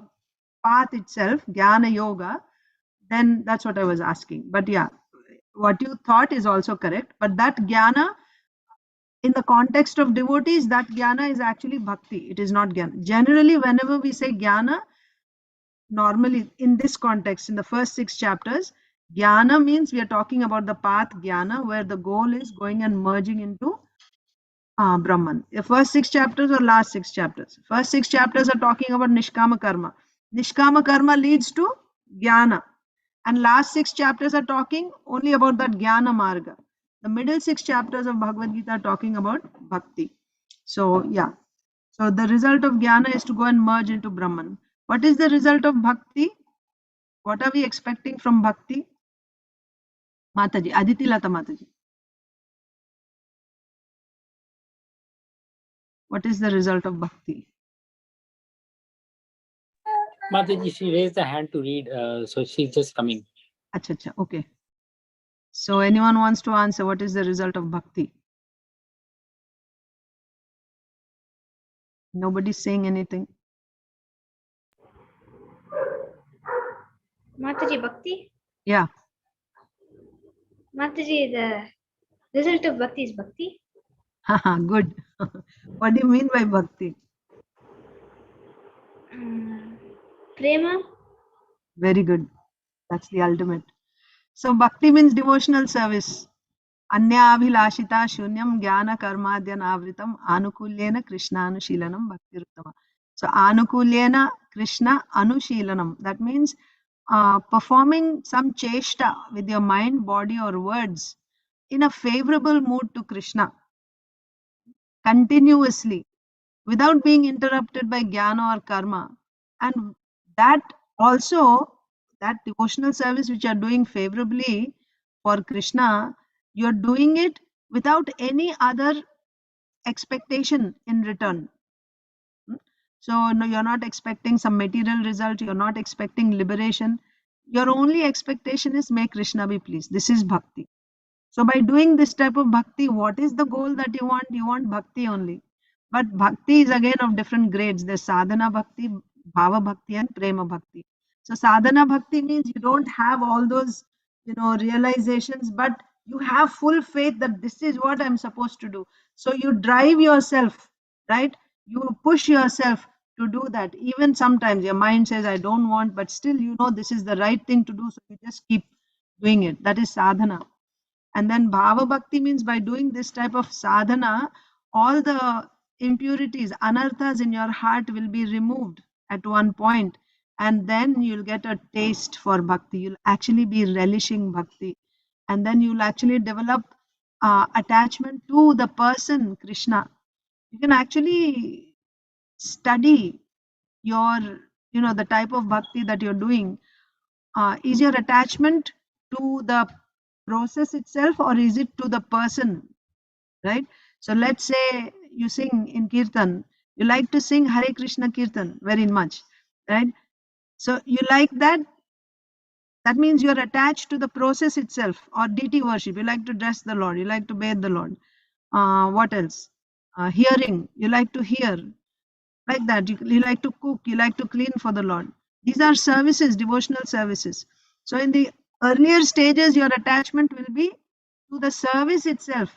[SPEAKER 1] path itself, jnana yoga, then that's what I was asking. But yeah, what you thought is also correct. But that jnana, in the context of devotees, that jnana is actually bhakti. It is not jnana. Generally, whenever we say jnana, normally in this context, in the first 6 chapters, jnana means we are talking about the path jnana, where the goal is going and merging into Brahman. The first 6 chapters or last 6 chapters? First 6 chapters are talking about Nishkama Karma. Nishkama Karma leads to Jnana. And last 6 chapters are talking only about that Jnana Marga. The middle 6 chapters of Bhagavad Gita are talking about Bhakti. So, yeah. So, the result of Jnana is to go and merge into Brahman. What is the result of Bhakti? What are we expecting from Bhakti? Mataji, Aditi Lata Mataji. What is the result of Bhakti?
[SPEAKER 2] Mataji, she raised a hand to read, so she's just coming.
[SPEAKER 1] Acha, acha, okay. So anyone wants to answer what is the result of bhakti? Nobody's saying anything.
[SPEAKER 8] Mataji Bhakti?
[SPEAKER 1] Yeah.
[SPEAKER 8] Mataji, the result of Bhakti is Bhakti?
[SPEAKER 1] Haha, good. What do you mean by bhakti?
[SPEAKER 8] Prema?
[SPEAKER 1] Very good. That's the ultimate. So bhakti means devotional service. Anya abhilashita shunyam jnana karmadyan avritam anukulyena krishna anushilanam bhakti ruttama. So anukulyena krishna anushilanam. That means performing some cheshta with your mind, body or words in a favorable mood to Krishna continuously without being interrupted by jnana or karma. And that also, that devotional service which you are doing favorably for Krishna, you're doing it without any other expectation in return. So no, you're not expecting some material result, you're not expecting liberation. Your only expectation is may Krishna be pleased. This is bhakti. So by doing this type of bhakti, what is the goal that you want? You want bhakti only. But bhakti is again of different grades. There's sadhana bhakti, bhava bhakti and prema bhakti. So sadhana bhakti means you don't have all those, realizations, but you have full faith that this is what I'm supposed to do. So you drive yourself, right? You push yourself to do that. Even sometimes your mind says, I don't want, but still this is the right thing to do. So you just keep doing it. That is sadhana. And then bhava bhakti means by doing this type of sadhana, all the impurities, anarthas in your heart will be removed at one point. And then you'll get a taste for bhakti. You'll actually be relishing bhakti. And then you'll actually develop attachment to the person, Krishna. You can actually study your, the type of bhakti that you're doing. Is your attachment to the process itself or is it to the person, right? So let's say you sing in kirtan, you like to sing Hare Krishna kirtan very much, right? So you like that, that means you're attached to the process itself. Or deity worship, you like to dress the Lord, you like to bathe the Lord. What else? Hearing, you like to hear, like that. You like to cook, you like to clean for the Lord. These are services, devotional services. So in the earlier stages, your attachment will be to the service itself.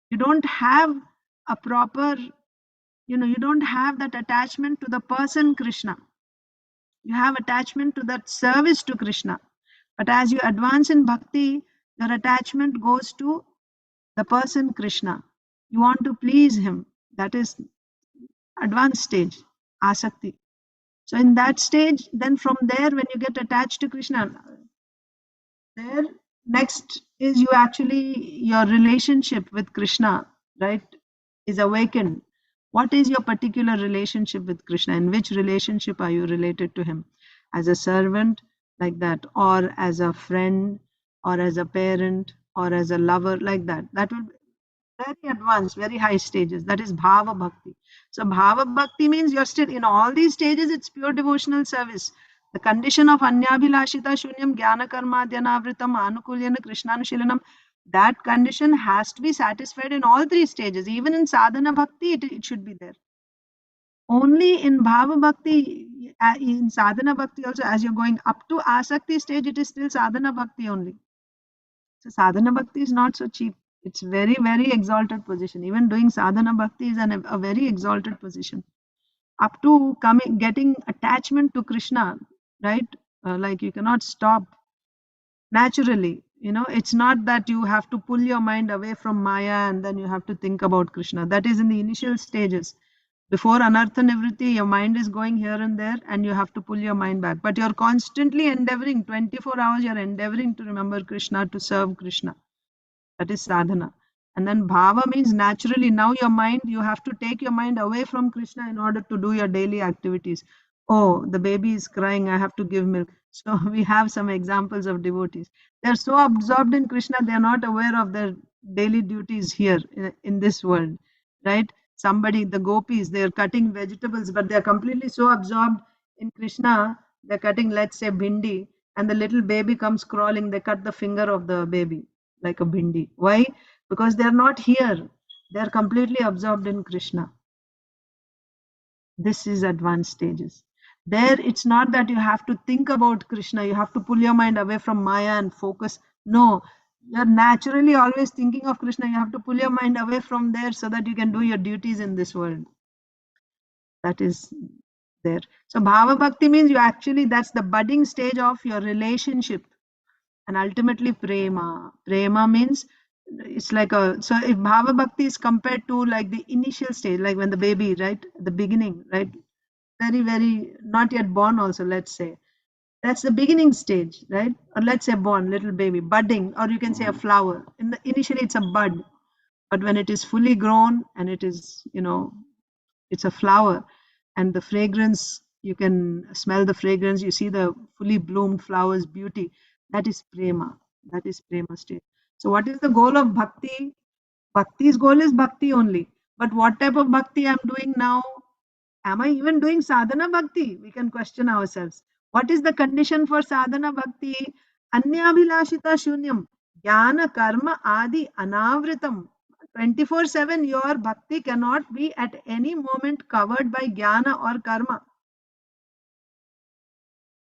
[SPEAKER 1] You don't have a proper, you don't have that attachment to the person Krishna. You have attachment to that service to Krishna. But as you advance in bhakti, your attachment goes to the person Krishna. You want to please him. That is advanced stage, asakti. So in that stage, then from there, when you get attached to Krishna, there Next is you actually, your relationship with Krishna, right, is awakened. What is your particular relationship with Krishna? In which relationship are you related to him? As a servant, like that, or as a friend, or as a parent, or as a lover, like that. That will be very advanced, very high stages. That is Bhava Bhakti. So Bhava Bhakti means you're still in all these stages, it's pure devotional service. The condition of Anyabhilashita Shunyam Jnana Karma Dhyanavritam Anukulyana Krishnanushilanam, that condition has to be satisfied in all three stages. Even in Sadhana Bhakti, it should be there. Only in Bhava Bhakti, in Sadhana Bhakti also, as you're going up to Asakti stage, it is still Sadhana Bhakti only. So sadhana bhakti is not so cheap. It's very, very exalted position. Even doing sadhana bhakti is a very exalted position. Up to getting attachment to Krishna, right? Like you cannot stop naturally. You know, it's not that you have to pull your mind away from Maya and then you have to think about Krishna. That is in the initial stages. Before anartha nivritti, your mind is going here and there and you have to pull your mind back. But you're constantly endeavoring, 24 hours, you're endeavoring to remember Krishna, to serve Krishna. That is sadhana. And then bhava means naturally now your mind, you have to take your mind away from Krishna in order to do your daily activities. Oh, the baby is crying, I have to give milk. So we have some examples of devotees. They're so absorbed in Krishna, they're not aware of their daily duties here in this world, right? Somebody, the gopis, they're cutting vegetables, but they're completely so absorbed in Krishna, they're cutting, let's say, bhindi, and the little baby comes crawling, they cut the finger of the baby like a bhindi. Why? Because they're not here. They're completely absorbed in Krishna. This is advanced stages. There, it's not that you have to think about Krishna. You have to pull your mind away from Maya and focus. No, you're naturally always thinking of Krishna. You have to pull your mind away from there so that you can do your duties in this world. That is there. So Bhava Bhakti means you actually, that's the budding stage of your relationship. And ultimately prema. Prema means it's like a, so if Bhava Bhakti is compared to like the initial stage, like when the baby, right, the beginning, right, very, very not yet born also, let's say. That's the beginning stage, right? Or let's say born, little baby, budding, or you can say a flower. Initially it's a bud, but when it is fully grown and it is, you know, it's a flower and the fragrance, you can smell the fragrance, you see the fully bloomed flowers, beauty. That is prema. That is prema state. So what is the goal of bhakti? Bhakti's goal is bhakti only. But what type of bhakti I'm doing now? Am I even doing sadhana bhakti? We can question ourselves. What is the condition for sadhana bhakti? Anyabhilashita shunyam. Jnana karma adi anavritam. 24/7 your bhakti cannot be at any moment covered by jnana or karma.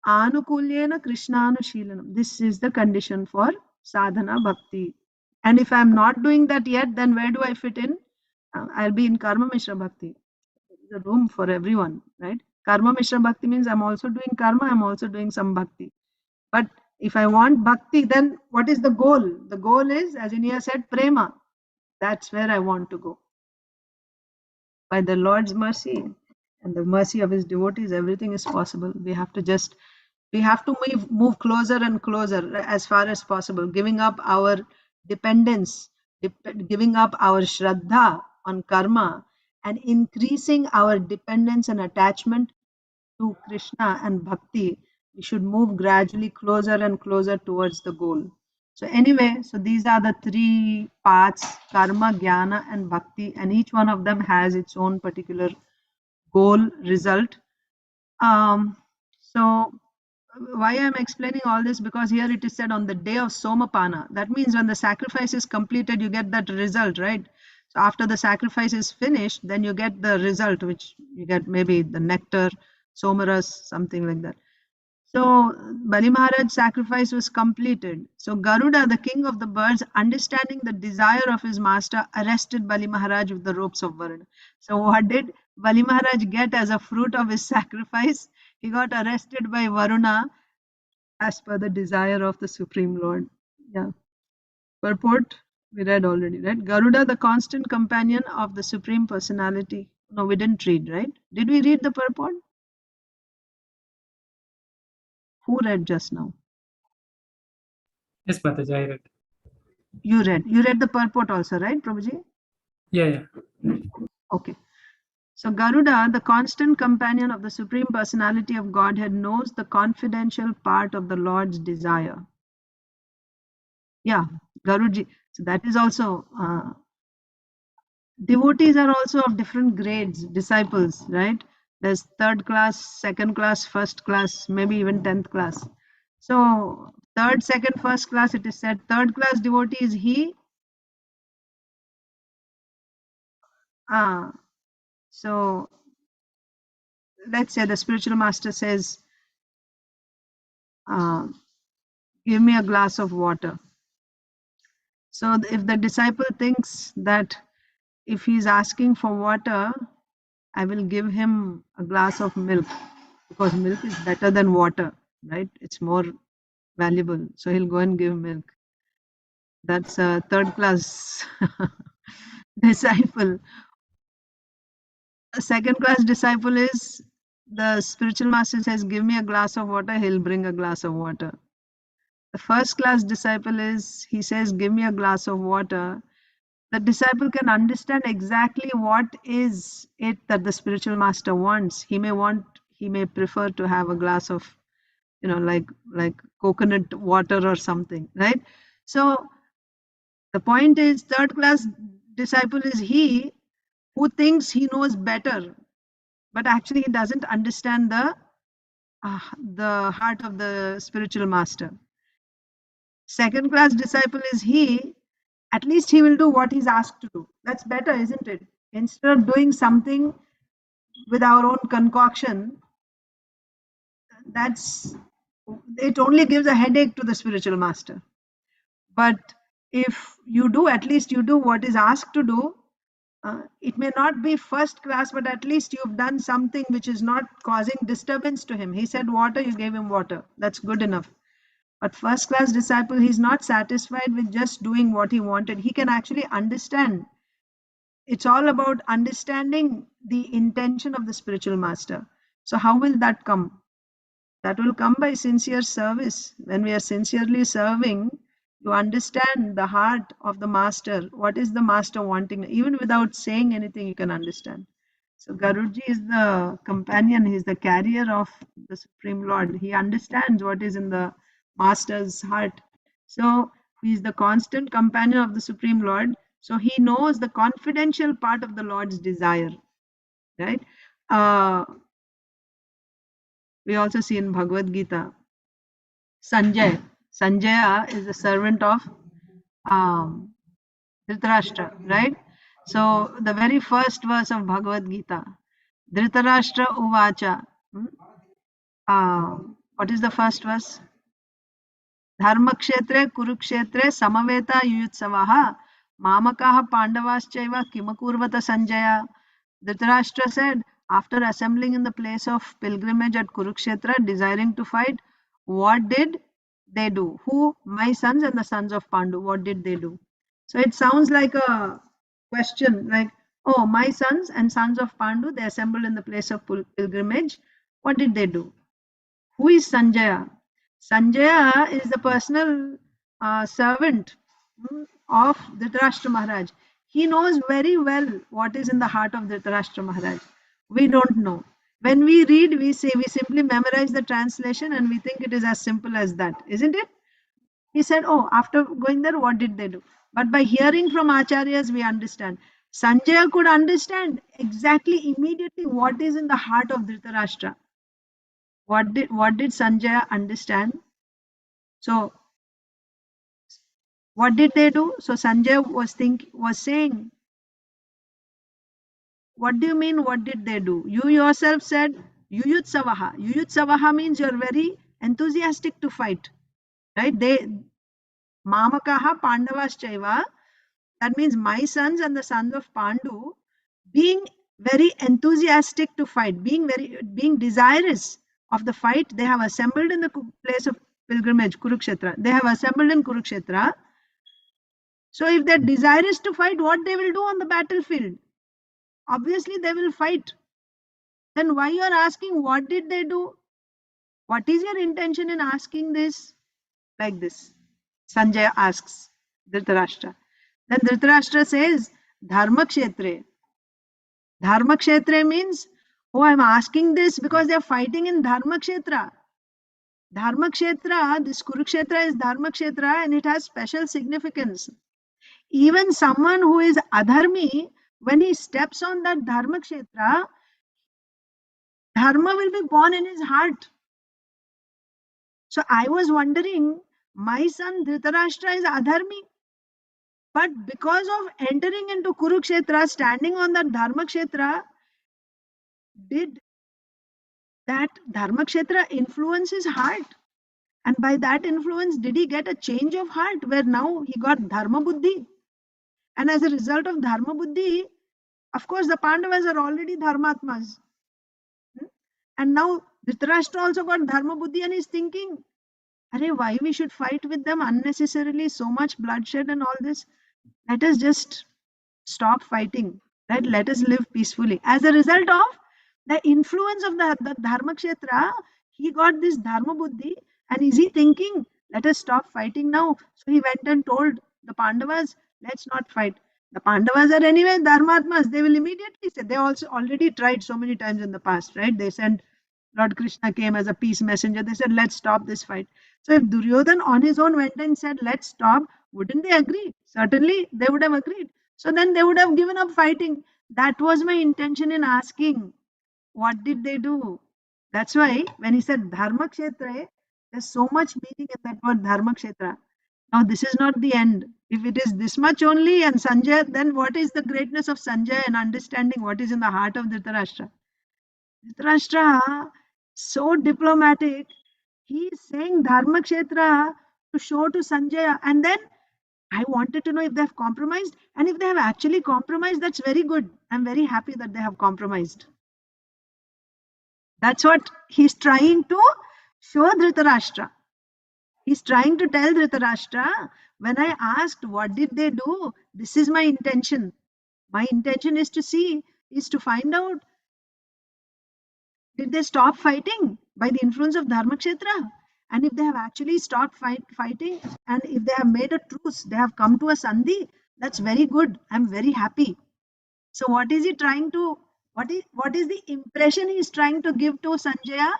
[SPEAKER 1] Anukulyena Krishnanushilanam. This is the condition for sadhana bhakti. And if I'm not doing that yet, then where do I fit in? I'll be in karma mishra bhakti. There is a room for everyone, right? Karma mishra bhakti means I'm also doing karma, I'm also doing some bhakti. But if I want bhakti, then what is the goal? The goal is, as Inia said, prema. That's where I want to go. By the Lord's mercy and the mercy of his devotees, everything is possible. We have to move closer and closer as far as possible, giving up our dependence, giving up our shraddha on karma, and increasing our dependence and attachment to Krishna and bhakti. We should move gradually closer and closer towards the goal. So anyway, so these are the three paths: karma, jnana, and bhakti, and each one of them has its own particular goal, result. So why I'm explaining all this, because here it is said on the day of Somapana. That means when the sacrifice is completed, you get that result, right? So after the sacrifice is finished, then you get the result, which you get maybe the nectar, somaras, something like that. So Bali Maharaj's sacrifice was completed. So Garuda, the king of the birds, understanding the desire of his master, arrested Bali Maharaj with the ropes of Varuna. So what did Bali Maharaj get as a fruit of his sacrifice? He got arrested by Varuna as per the desire of the Supreme Lord. Yeah. Purport we read already, right? Garuda, the constant companion of the Supreme Personality. No, we didn't read, right? Did we read the purport? Who read just now?
[SPEAKER 2] Yes, Mataji, I read.
[SPEAKER 1] You read the purport also, right, Prabhuji?
[SPEAKER 2] Yeah.
[SPEAKER 1] Okay. So Garuda, the constant companion of the Supreme Personality of Godhead, knows the confidential part of the Lord's desire. Yeah, Garuji. So that is also, devotees are also of different grades, disciples, right? There's third class, second class, first class, maybe even 10th class. So third, second, first class, it is said third class devotee is he. So let's say the spiritual master says, give me a glass of water. So if the disciple thinks that if he's asking for water, I will give him a glass of milk, because milk is better than water, right? It's more valuable. So he'll go and give milk. That's a third class disciple. A second class disciple is, the spiritual master says, give me a glass of water, he'll bring a glass of water. The first class disciple is, he says, give me a glass of water. The disciple can understand exactly what is it that the spiritual master wants. He may prefer to have a glass of, like coconut water or something, right? So the point is, third class disciple is he who thinks he knows better, but actually he doesn't understand the heart of the spiritual master. Second class disciple is he, at least he will do what he's asked to do. That's better, isn't it? Instead of doing something with our own concoction, it only gives a headache to the spiritual master. But if you do, at least you do what is asked to do, it may not be first class, but at least you've done something which is not causing disturbance to him. He said water, you gave him water. That's good enough. But first class disciple, he's not satisfied with just doing what he wanted. He can actually understand. It's all about understanding the intention of the spiritual master. So how will that come? That will come by sincere service. When we are sincerely serving, you understand the heart of the master. What is the master wanting? Even without saying anything, you can understand. So Garuji is the companion, he is the carrier of the Supreme Lord. He understands what is in the master's heart. So he is the constant companion of the Supreme Lord. So he knows the confidential part of the Lord's desire, right? We also see in Bhagavad Gita, Sanjaya is the servant of Dhritarashtra, right? So the very first verse of Bhagavad Gita, Dhritarashtra Uvacha. What is the first verse? Dharmakshetre Kurukshetre Samaveta Yuyutsavaha Mamakaha Pandavaschaiva Kimakurvata Sanjaya. Dhritarashtra said, after assembling in the place of pilgrimage at Kurukshetra, desiring to fight, what did they do? Who? My sons and the sons of Pandu. What did they do? So it sounds like a question, like, oh, my sons and sons of Pandu, they assembled in the place of pilgrimage. What did they do? Who is Sanjaya? Sanjaya is the personal servant of Dhritarashtra Maharaj. He knows very well what is in the heart of Dhritarashtra Maharaj. We don't know. When we read, we simply memorize the translation and we think it is as simple as that, isn't it? He said, oh, after going there, what did they do? But by hearing from Acharyas, we understand. Sanjaya could understand exactly immediately what is in the heart of Dhritarashtra. What did Sanjaya understand? So what did they do? So Sanjaya was saying, what do you mean, what did they do? You yourself said Yuyutsavaha. Yuyutsavaha means you're very enthusiastic to fight, right? They Mamakaha Pandavaschaiva, that means my sons and the sons of Pandu, being very enthusiastic to fight, being desirous of the fight, they have assembled in the place of pilgrimage, Kurukshetra. They have assembled in Kurukshetra. So if their desire is to fight, what they will do on the battlefield? Obviously they will fight. Then why you are asking what did they do? What is your intention in asking this like this? Sanjaya asks Dhritarashtra. Then Dhritarashtra says, Dharma Kshetre. Dharma Kshetre means, oh, I'm asking this because they're fighting in Dharma Kshetra. Dharma Kshetra, this Kurukshetra is Dharma Kshetra and it has special significance. Even someone who is adharmi, when he steps on that Dharma Kshetra, Dharma will be born in his heart. So I was wondering, my son Dhritarashtra is adharmi, but because of entering into Kurukshetra, standing on that Dharma Kshetra, did that Dharma Kshetra influence his heart? And by that influence, did he get a change of heart where now he got Dharma Buddhi? And as a result of Dharma Buddhi, of course, the Pandavas are already Dharmatmas. And now Dhritarashtra also got Dharma Buddhi and is thinking, Arey, why we should fight with them unnecessarily, so much bloodshed and all this? Let us just stop fighting, right? Let us live peacefully. As a result of the influence of the Dharma Kshetra, he got this Dharma Buddhi and is he thinking, let us stop fighting now? So he went and told the Pandavas, let's not fight. The Pandavas are anyway Dharmatmas. They will immediately say, they also already tried so many times in the past, right? They sent Lord Krishna came as a peace messenger. They said, let's stop this fight. So if Duryodhan on his own went and said, let's stop, wouldn't they agree? Certainly, they would have agreed. So then they would have given up fighting. That was my intention in asking. What did they do? That's why when he said Dharma Kshetra, there's so much meaning in that word Dharma Kshetra. Now, this is not the end. If it is this much only and Sanjay, then what is the greatness of Sanjay and understanding what is in the heart of Dhritarashtra? Dhritarashtra, so diplomatic, he is saying Dharma Kshetra to show to Sanjaya. And then I wanted to know if they have compromised. And if they have actually compromised, that's very good. I'm very happy that they have compromised. That's what he's trying to show Dhritarashtra. He's trying to tell Dhritarashtra, when I asked what did they do, this is my intention. My intention is to see, is to find out, did they stop fighting by the influence of Dharma Kshetra? And if they have actually stopped fighting, and if they have made a truce, they have come to a sandhi, that's very good. I'm very happy. So what is he trying to, what is the impression he is trying to give to Sanjaya?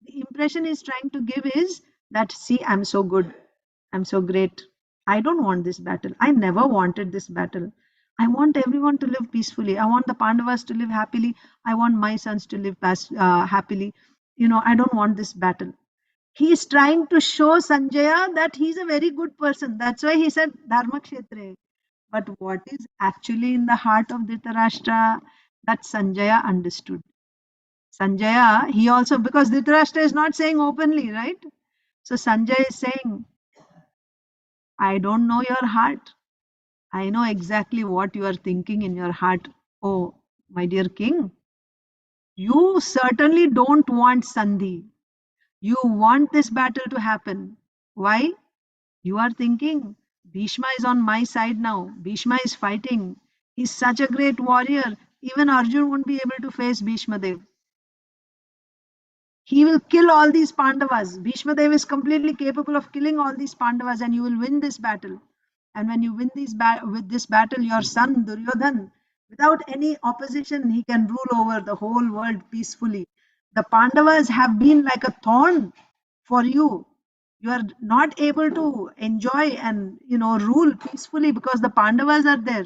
[SPEAKER 1] The impression he's trying to give is that, see, I'm so good. I'm so great. I don't want this battle. I never wanted this battle. I want everyone to live peacefully. I want the Pandavas to live happily. I want my sons to live happily. I don't want this battle. He is trying to show Sanjaya that he's a very good person. That's why he said Dharma Kshetre. But what is actually in the heart of Dhritarashtra, that Sanjaya understood. Sanjaya, he also, because Dhritarashtra is not saying openly, right? So Sanjaya is saying, I don't know your heart. I know exactly what you are thinking in your heart. Oh, my dear king, you certainly don't want Sandhi. You want this battle to happen. Why? You are thinking, Bhishma is on my side now. Bhishma is fighting. He's such a great warrior. Even Arjun won't be able to face Bhishma Dev. He will kill all these Pandavas. Bhishma Dev is completely capable of killing all these Pandavas and you will win this battle. And when you win with this battle, your son Duryodhan, without any opposition, he can rule over the whole world peacefully. The Pandavas have been like a thorn for you. You are not able to enjoy and rule peacefully because the Pandavas are there.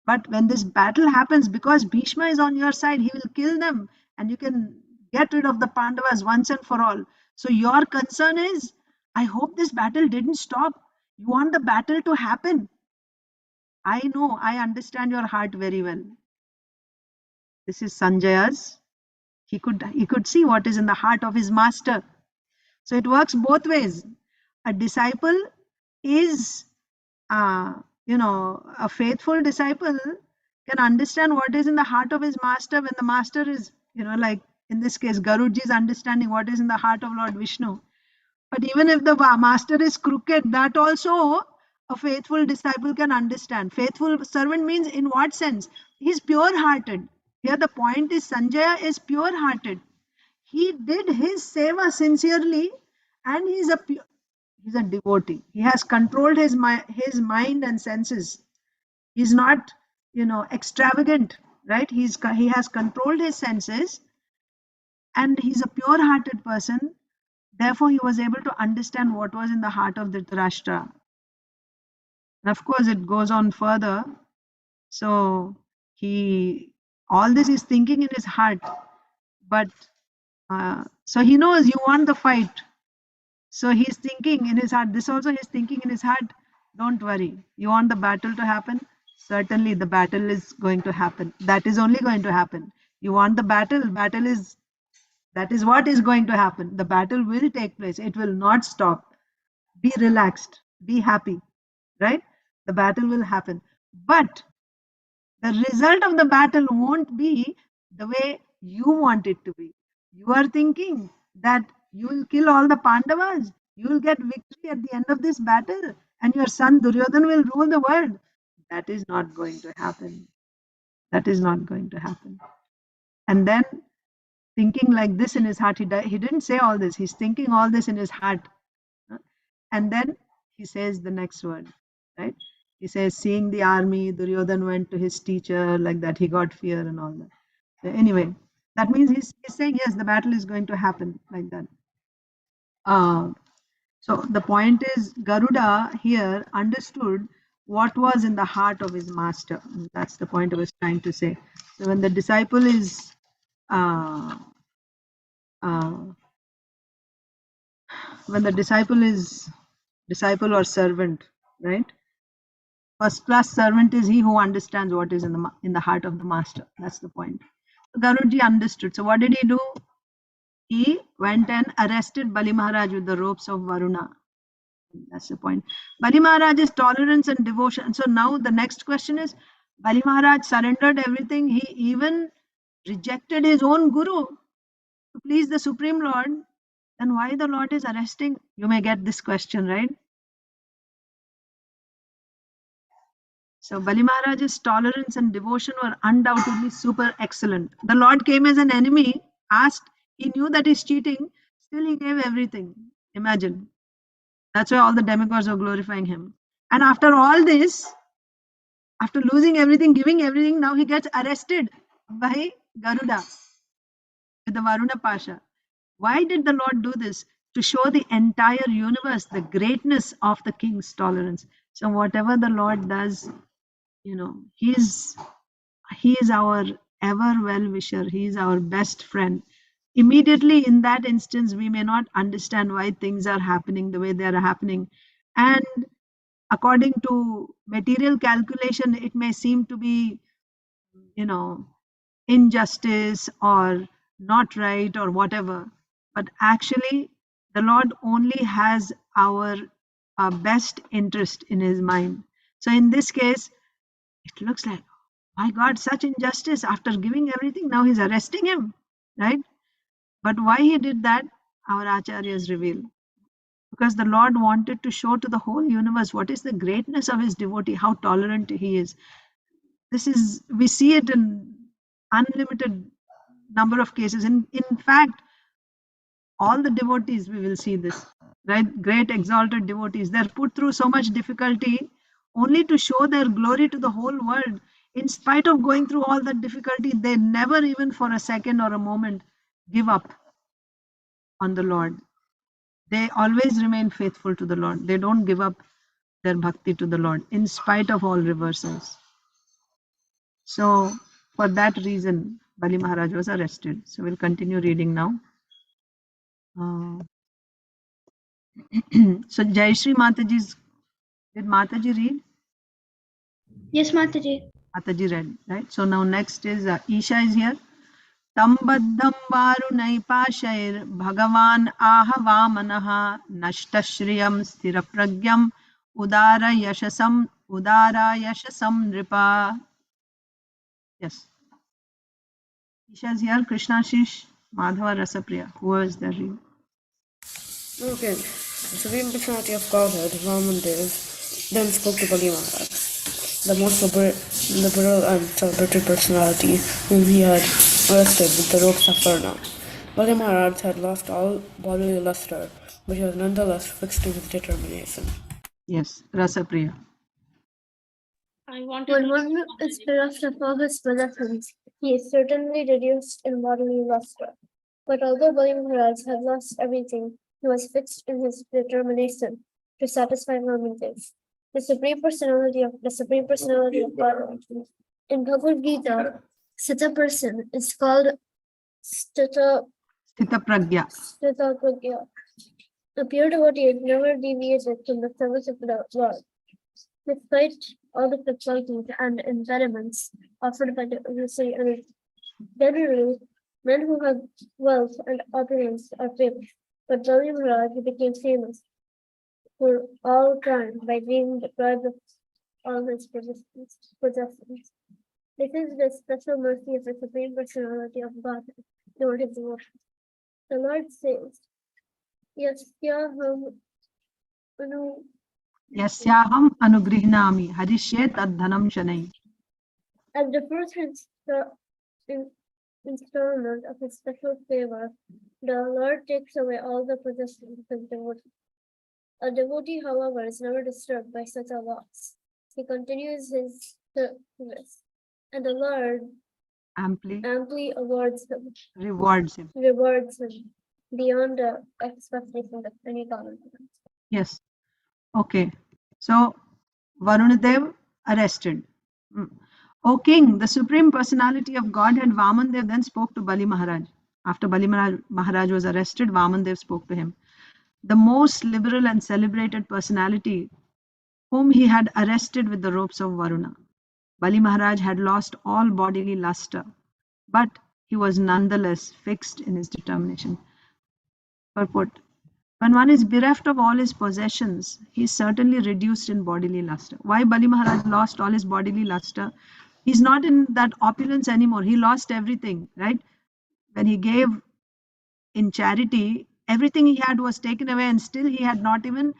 [SPEAKER 1] But when this battle happens, because Bhishma is on your side, he will kill them and you can get rid of the Pandavas once and for all. So your concern is, I hope this battle didn't stop. You want the battle to happen. I know, I understand your heart very well. This is Sanjaya's. He could see what is in the heart of his master. So it works both ways. A disciple is, a faithful disciple can understand what is in the heart of his master when the master is, like in this case, Garudji is understanding what is in the heart of Lord Vishnu. But even if the master is crooked, that also a faithful disciple can understand. Faithful servant means in what sense? He's pure-hearted. Here the point is Sanjaya is pure-hearted. He did his seva sincerely and he He's a devotee. He has controlled his mind and senses. He's not, extravagant, right? He has controlled his senses, and he's a pure-hearted person. Therefore, he was able to understand what was in the heart of Dhritarashtra. And of course, it goes on further. So all this is thinking in his heart, but so he knows you want the fight. So he's thinking in his heart. This also he's thinking in his heart. Don't worry. You want the battle to happen? Certainly, the battle is going to happen. That is only going to happen. You want the battle? That is what is going to happen. The battle will take place. It will not stop. Be relaxed. Be happy. Right? The battle will happen. But the result of the battle won't be the way you want it to be. You are thinking that you will kill all the Pandavas. You will get victory at the end of this battle, and your son Duryodhan will rule the world. That is not going to happen. That is not going to happen. And then, thinking like this in his heart, he didn't say all this. He's thinking all this in his heart. And then he says the next word, right? He says, seeing the army, Duryodhan went to his teacher, like that. He got fear and all that. So anyway, that means he's saying, yes, the battle is going to happen, like that. So the point is, Garuda here understood what was in the heart of his master. That's the point I was trying to say. So when the disciple is disciple or servant, right? First class servant is he who understands what is in the heart of the master. That's the point. So Garuji understood. So what did he do? He went and arrested Bali Maharaj with the ropes of Varuna. That's the point. Bali Maharaj's tolerance and devotion. So now the next question is, Bali Maharaj surrendered everything. He even rejected his own guru to please the Supreme Lord. Then why the Lord is arresting? You may get this question, right? So Bali Maharaj's tolerance and devotion were undoubtedly super excellent. The Lord came as an enemy, asked, he knew that he's cheating, still he gave everything. Imagine. That's why all the demigods were glorifying him. And after all this, after losing everything, giving everything, now he gets arrested by Garuda with the Varuna Pasha. Why did the Lord do this? To show the entire universe the greatness of the king's tolerance. So whatever the Lord does, he is our ever well-wisher. He is our best friend. Immediately in that instance, we may not understand why things are happening the way they are happening. And according to material calculation, it may seem to be, injustice or not right or whatever. But actually, the Lord only has our best interest in his mind. So in this case, it looks like, my God, such injustice. After giving everything, now he's arresting him, right? But why he did that, our acharyas reveal. Because the Lord wanted to show to the whole universe what is the greatness of his devotee, how tolerant he is. We see it in unlimited number of cases. In fact, all the devotees, we will see this, right? Great exalted devotees, they're put through so much difficulty only to show their glory to the whole world. In spite of going through all that difficulty, they never even for a second or a moment give up on the Lord. They always remain faithful to the Lord. They don't give up their bhakti to the Lord in spite of all reversals. So for that reason, Bali Maharaj was arrested. So we'll continue reading now. So Jayashree Mataji's, did Mataji read?
[SPEAKER 8] Yes, Mataji.
[SPEAKER 1] Mataji read, right? So now next is Isha is here. Tambaddham varunai pashair bhagavan ahavamanaha nashtashriyam sthirapragyam udara yashasam nripa. Yes. Isha is here. Krishna Shish, Madhava Rasapriya. Who is there?
[SPEAKER 10] Okay. Supreme Personality of Godhead, Vamandev, then spoke to Bali Maharaj, the most liberal and celebrated personality whom he had arrested with the ropes of Varna. Bali Maharaj had lost all bodily luster, but he was nonetheless fixed in his determination.
[SPEAKER 1] Yes, Rasapriya.
[SPEAKER 4] I wanted
[SPEAKER 3] When
[SPEAKER 4] to
[SPEAKER 3] one is bereft of all his possessions, he is certainly reduced in bodily luster. But although Bali Maharaj had lost everything, he was fixed in his determination to satisfy Vamandev, the Supreme Personality of God. In Bhagavad Gita, such a person is called Stita
[SPEAKER 1] Sthita
[SPEAKER 3] Pragya. The pure devotee is never deviated from the service of the Lord. Despite all the difficulties and impediments offered by the illusory energy, generally, men who have wealth and opulence are famous, but Bali Maharaj became famous for all time by being deprived of all his possessions. This is the special mercy of the Supreme Personality of God toward his devotion. The Lord says, Yasyaham anu
[SPEAKER 1] Yasyaham anugrihnami harishye tadhanam shanai.
[SPEAKER 3] as the first installment of his special favor, the Lord takes away all the possessions of his devotee. A devotee, however, is never disturbed by such a loss. He continues his service, and the Lord
[SPEAKER 1] Amply
[SPEAKER 3] awards him,
[SPEAKER 1] rewards him.
[SPEAKER 3] beyond the expectation of any government.
[SPEAKER 1] Yes. Okay. So, Varunadev arrested. O king, the Supreme Personality of Godhead, Vamandev then spoke to Bali Maharaj. After Bali Maharaj was arrested, Vamandev spoke to him. The most liberal and celebrated personality whom he had arrested with the ropes of Varuna. Bali Maharaj had lost all bodily luster, but he was nonetheless fixed in his determination. Purport. When one is bereft of all his possessions, he is certainly reduced in bodily luster. Why Bali Maharaj lost all his bodily luster? He's not in that opulence anymore. He lost everything, right? When he gave in charity, everything he had was taken away, and still he had not even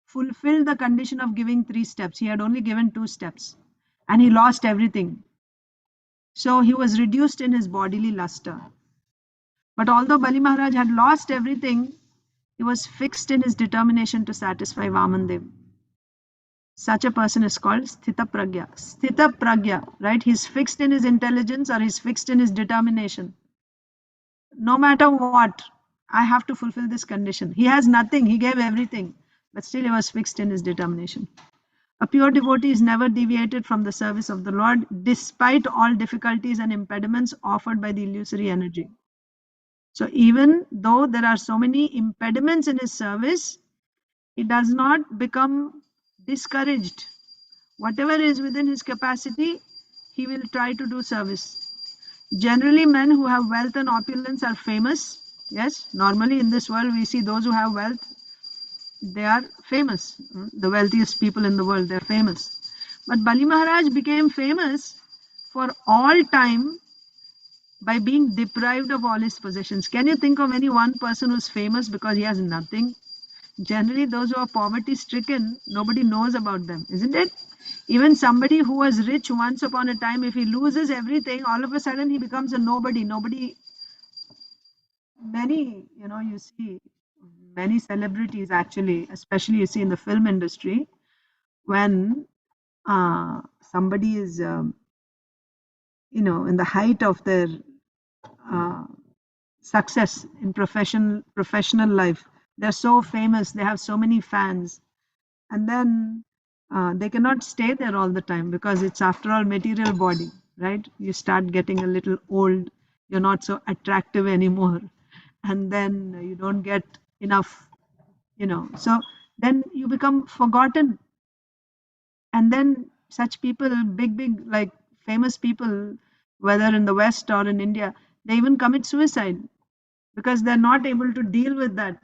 [SPEAKER 1] fulfilled the condition of giving 3 steps. He had only given 2 steps, and he lost everything. So he was reduced in his bodily luster. But although Bali Maharaj had lost everything, he was fixed in his determination to satisfy Vamandev. Such a person is called Sthita Pragya. Sthita Pragya, right? He's fixed in his intelligence or he's fixed in his determination. No matter what, I have to fulfill this condition. He has nothing, he gave everything, but still he was fixed in his determination. A pure devotee is never deviated from the service of the Lord despite all difficulties and impediments offered by the illusory energy. So even though there are so many impediments in his service, he does not become discouraged. Whatever is within his capacity, he will try to do service. Generally, men who have wealth and opulence are famous. Yes, normally in this world, we see those who have wealth, they are famous. The wealthiest people in the world, they're famous. But Bali Maharaj became famous for all time by being deprived of all his possessions. Can you think of any one person who's famous because he has nothing? Generally, those who are poverty stricken, nobody knows about them, isn't it? Even somebody who was rich once upon a time, if he loses everything, all of a sudden he becomes a nobody. Many, you see many celebrities actually, especially you see in the film industry, when somebody is, in the height of their success in professional life, they're so famous, they have so many fans, and then they cannot stay there all the time because it's after all material body, right? You start getting a little old, you're not so attractive anymore, and then you don't get enough, so then you become forgotten. And then such people, big like famous people, whether in the West or in India, they even commit suicide because they're not able to deal with that.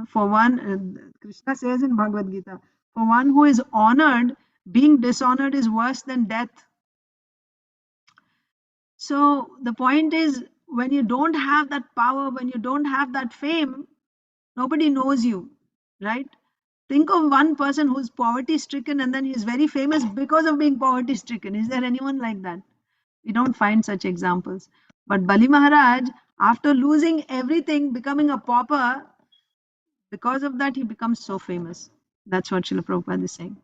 [SPEAKER 1] For one, Krishna says in Bhagavad Gita, for one who is honored, being dishonored is worse than death. So the point is, when you don't have that power, when you don't have that fame, nobody knows you, right? Think of one person who's poverty stricken and then he's very famous because of being poverty stricken. Is there anyone like that? We don't find such examples. But Bali Maharaj, after losing everything, becoming a pauper, Because of that, he becomes so famous. That's what Srila Prabhupada is saying.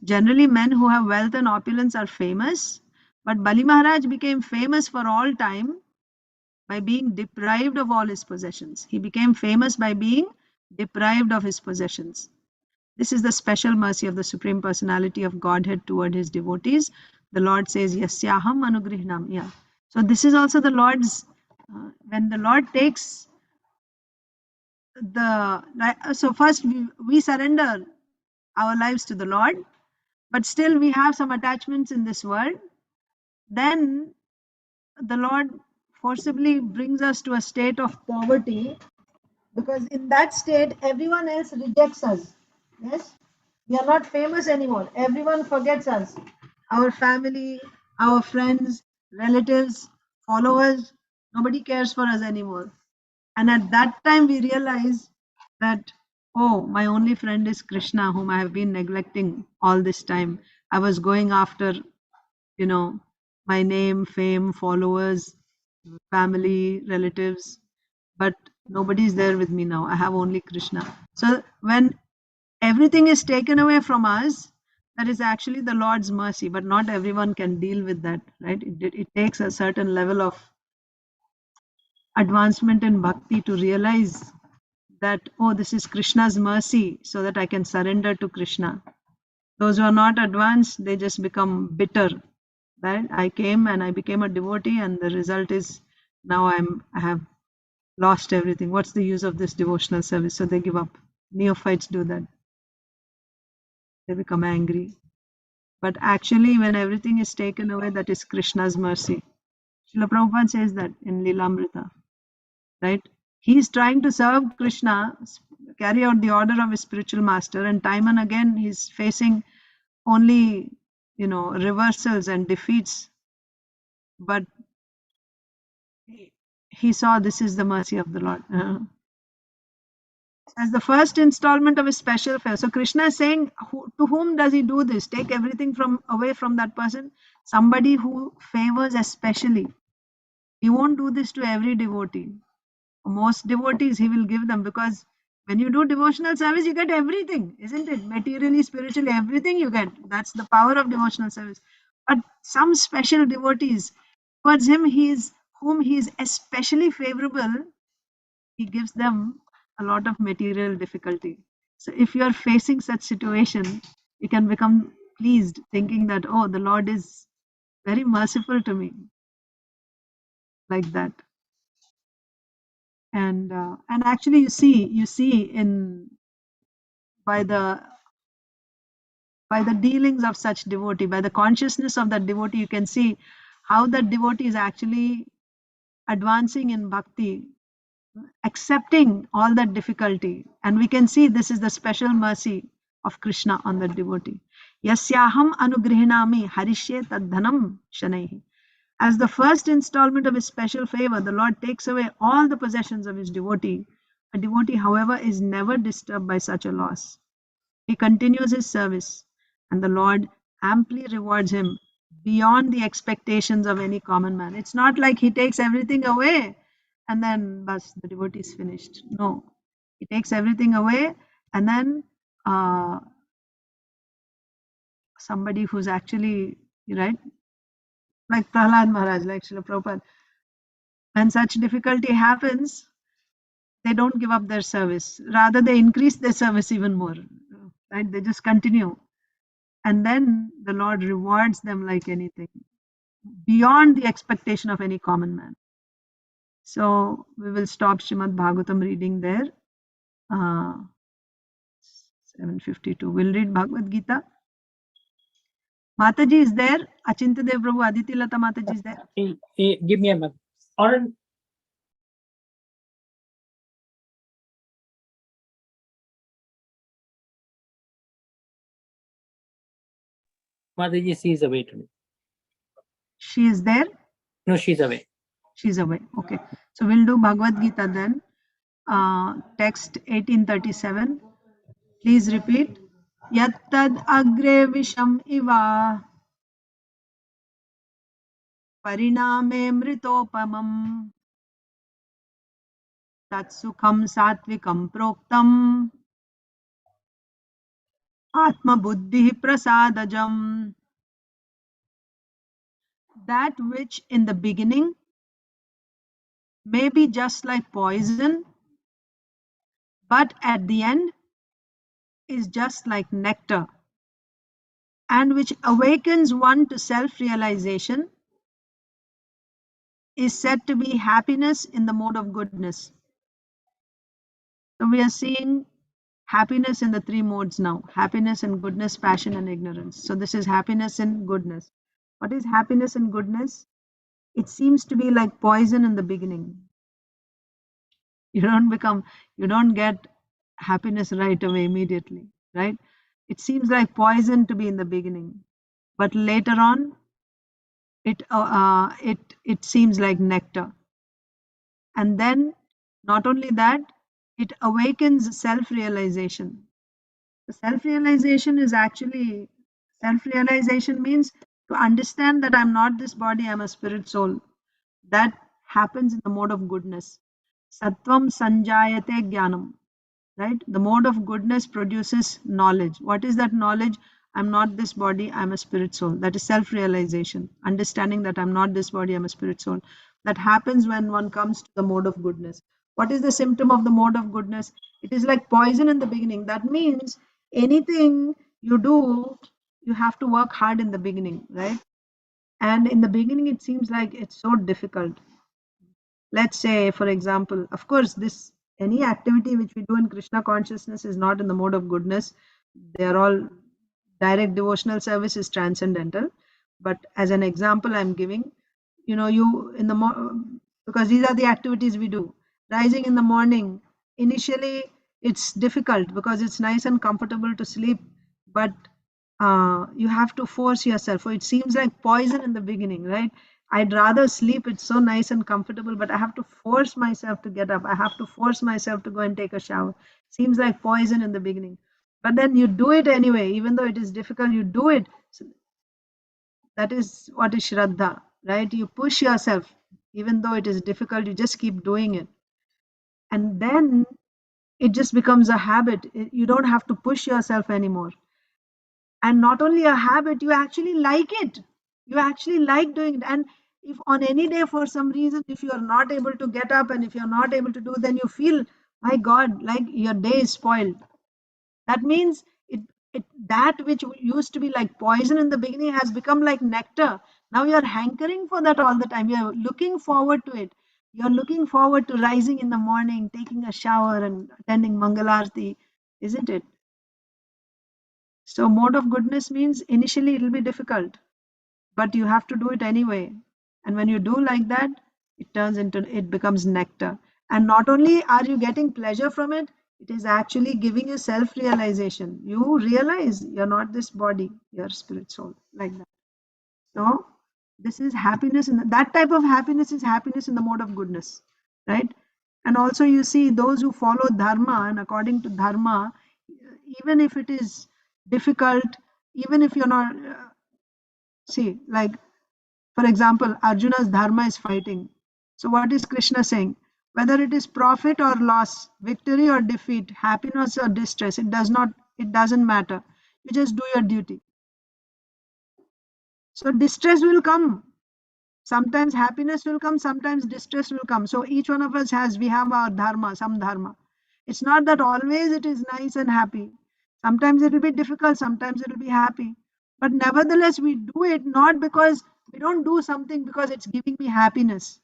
[SPEAKER 1] Generally, men who have wealth and opulence are famous, but Bali Maharaj became famous for all time by being deprived of all his possessions. He became famous by being deprived of his possessions. This is the special mercy of the Supreme Personality of Godhead toward his devotees. The Lord says, Yasyaham anugrihnam. Yeah. So this is also the Lord's, when the Lord takes so first we surrender our lives to the Lord, but still we have some attachments in this world. Then the Lord forcibly brings us to a state of poverty, because in that state everyone else rejects us. Yes, we are not famous anymore. Everyone forgets us. Our family, our friends, relatives, followers, nobody cares for us anymore. And at that time we realize that, oh, my only friend is Krishna, whom I have been neglecting all this time. I was going after, my name, fame, followers, family, relatives, but nobody is there with me now. I have only Krishna. So when everything is taken away from us, that is actually the Lord's mercy, but not everyone can deal with that, right? It takes a certain level of advancement in bhakti to realize that, oh, this is Krishna's mercy, so that I can surrender to Krishna. Those who are not advanced, they just become bitter. Right? I came and I became a devotee, and the result is now I have lost everything. What's the use of this devotional service? So they give up. Neophytes do that. They become angry. But actually, when everything is taken away, that is Krishna's mercy. Srila Prabhupada says that in Lilamrita. Right? He is trying to serve Krishna, carry out the order of his spiritual master, and time and again he's facing only, reversals and defeats. But he saw this is the mercy of the Lord. As the first installment of his special favor. So Krishna is saying, to whom does he do this? Take everything away from that person. Somebody who favors especially. He won't do this to every devotee. Most devotees he will give them, because when you do devotional service, you get everything, isn't it? Materially, spiritually, everything you get. That's the power of devotional service. But some special devotees, towards him, whom he is especially favorable, he gives them a lot of material difficulty. So if you are facing such situation, you can become pleased, thinking that, oh, the Lord is very merciful to me, like that. And actually, you see in by the dealings of such devotee, by the consciousness of that devotee, you can see how that devotee is actually advancing in bhakti, accepting all that difficulty. And we can see this is the special mercy of Krishna on that devotee. Yasyaham anugrihnami harishye tadhanam shanaihi. As the first installment of his special favor, the Lord takes away all the possessions of his devotee. A devotee, however, is never disturbed by such a loss. He continues his service, and the Lord amply rewards him beyond the expectations of any common man. It's not like he takes everything away and then bas, the devotee is finished. No, he takes everything away, and then somebody who's actually, right, like Prahlad Maharaj, like Srila Prabhupada, when such difficulty happens, they don't give up their service. Rather, they increase their service even more. Right? They just continue. And then the Lord rewards them like anything, beyond the expectation of any common man. So we will stop Srimad Bhagavatam reading there. 752. We'll read Bhagavad Gita. Mataji is there. Achinta Dev Prabhu, Aditi Lata Mataji is there.
[SPEAKER 2] Give me a minute. Or Mataji, she is away today.
[SPEAKER 1] She is there?
[SPEAKER 2] No, she's away.
[SPEAKER 1] She's away. Okay. So we'll do Bhagavad Gita then. Text 1837. Please repeat. Yattad agre visham iva pariname mritopamam Tatsukham Satvikam Proktam Atma Buddhi Prasadajam. That which in the beginning may be just like poison, but at the end is just like nectar, and which awakens one to self-realization, is said to be happiness in the mode of goodness. So we are seeing happiness in the three modes now: happiness and goodness, passion and ignorance. So this is happiness and goodness. What is happiness and goodness? It seems to be like poison in the beginning. You don't get happiness right away immediately, right? It seems like poison to be in the beginning, but later on it seems like nectar. And then not only that, it awakens self-realization. Self-realization is actually, self-realization means to understand that I'm not this body, I'm a spirit soul. That happens in the mode of goodness. Sattvam sanjayate jnanam, right? The mode of goodness produces knowledge. What is that knowledge? I'm not this body, I'm a spirit soul. That is self-realization, understanding that I'm not this body, I'm a spirit soul. That happens when one comes to the mode of goodness. What is the symptom of the mode of goodness? It is like poison in the beginning. That means anything you do, you have to work hard in the beginning, right? And in the beginning, it seems like it's so difficult. Let's say, for example, of course, this any activity which we do in Krishna consciousness is not in the mode of goodness. They are all direct devotional service is transcendental. But as an example, I'm giving, you in the because these are the activities we do. Rising in the morning, initially it's difficult because it's nice and comfortable to sleep, but you have to force yourself. So it seems like poison in the beginning, right? I'd rather sleep, it's so nice and comfortable, but I have to force myself to get up. I have to force myself to go and take a shower. Seems like poison in the beginning. But then you do it anyway, even though it is difficult, you do it. So that is what is Shraddha, right? You push yourself, even though it is difficult, you just keep doing it. And then it just becomes a habit. You don't have to push yourself anymore. And not only a habit, you actually like it. You actually like doing it. And if on any day for some reason, if you are not able to get up and if you're not able to do, then you feel, my God, like your day is spoiled. That means that which used to be like poison in the beginning has become like nectar. Now you're hankering for that all the time. You're looking forward to it. You're looking forward to rising in the morning, taking a shower and attending Mangalarti, isn't it? So mode of goodness means initially it'll be difficult, but you have to do it anyway. And when you do like that, it becomes nectar. And not only are you getting pleasure from it, it is actually giving you self-realization. You realize you're not this body, you're spirit soul, like that. So this is happiness, that type of happiness is happiness in the mode of goodness, right? And also you see those who follow dharma, and according to dharma, even if it is difficult, even if you're not, see, like for example, Arjuna's dharma is fighting. So what is Krishna saying? Whether it is profit or loss, victory or defeat, happiness or distress, it doesn't matter. You just do your duty. So distress will come. Sometimes happiness will come, sometimes distress will come. So each one of us we have our dharma, some dharma. It's not that always it is nice and happy. Sometimes it will be difficult, sometimes it will be happy. But nevertheless, we do it not because we don't do something because it's giving me happiness.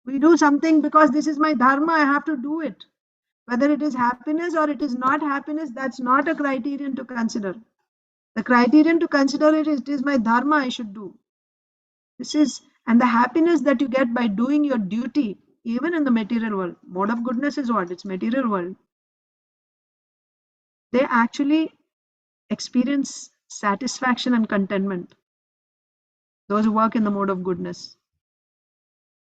[SPEAKER 1] We do something because this is my dharma, I have to do it. Whether it is happiness or it is not happiness, that's not a criterion to consider. The criterion to consider it is my dharma, I should do. And the happiness that you get by doing your duty, even in the material world. Mode of goodness is what? It's material world. They actually experience satisfaction and contentment. Those who work in the mode of goodness.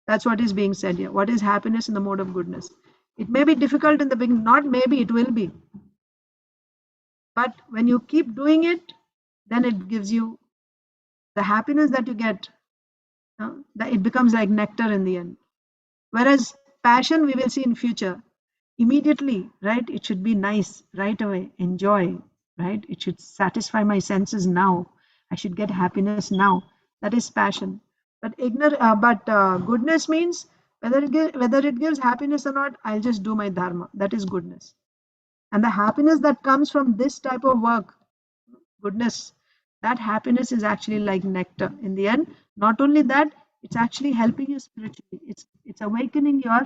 [SPEAKER 1] That's what is being said here. What is happiness in the mode of goodness? It may be difficult in the beginning, not maybe, it will be. But when you keep doing it, then it gives you the happiness that you get. That it becomes like nectar in the end. Whereas passion, we will see in future. Immediately, right? It should be nice right away, enjoy, right? It should satisfy my senses now. I should get happiness now. That is passion. But goodness means whether it gives happiness or not, I'll just do my dharma. That is goodness. And the happiness that comes from this type of work, goodness, that happiness is actually like nectar in the end. Not only that, it's actually helping you spiritually. It's awakening your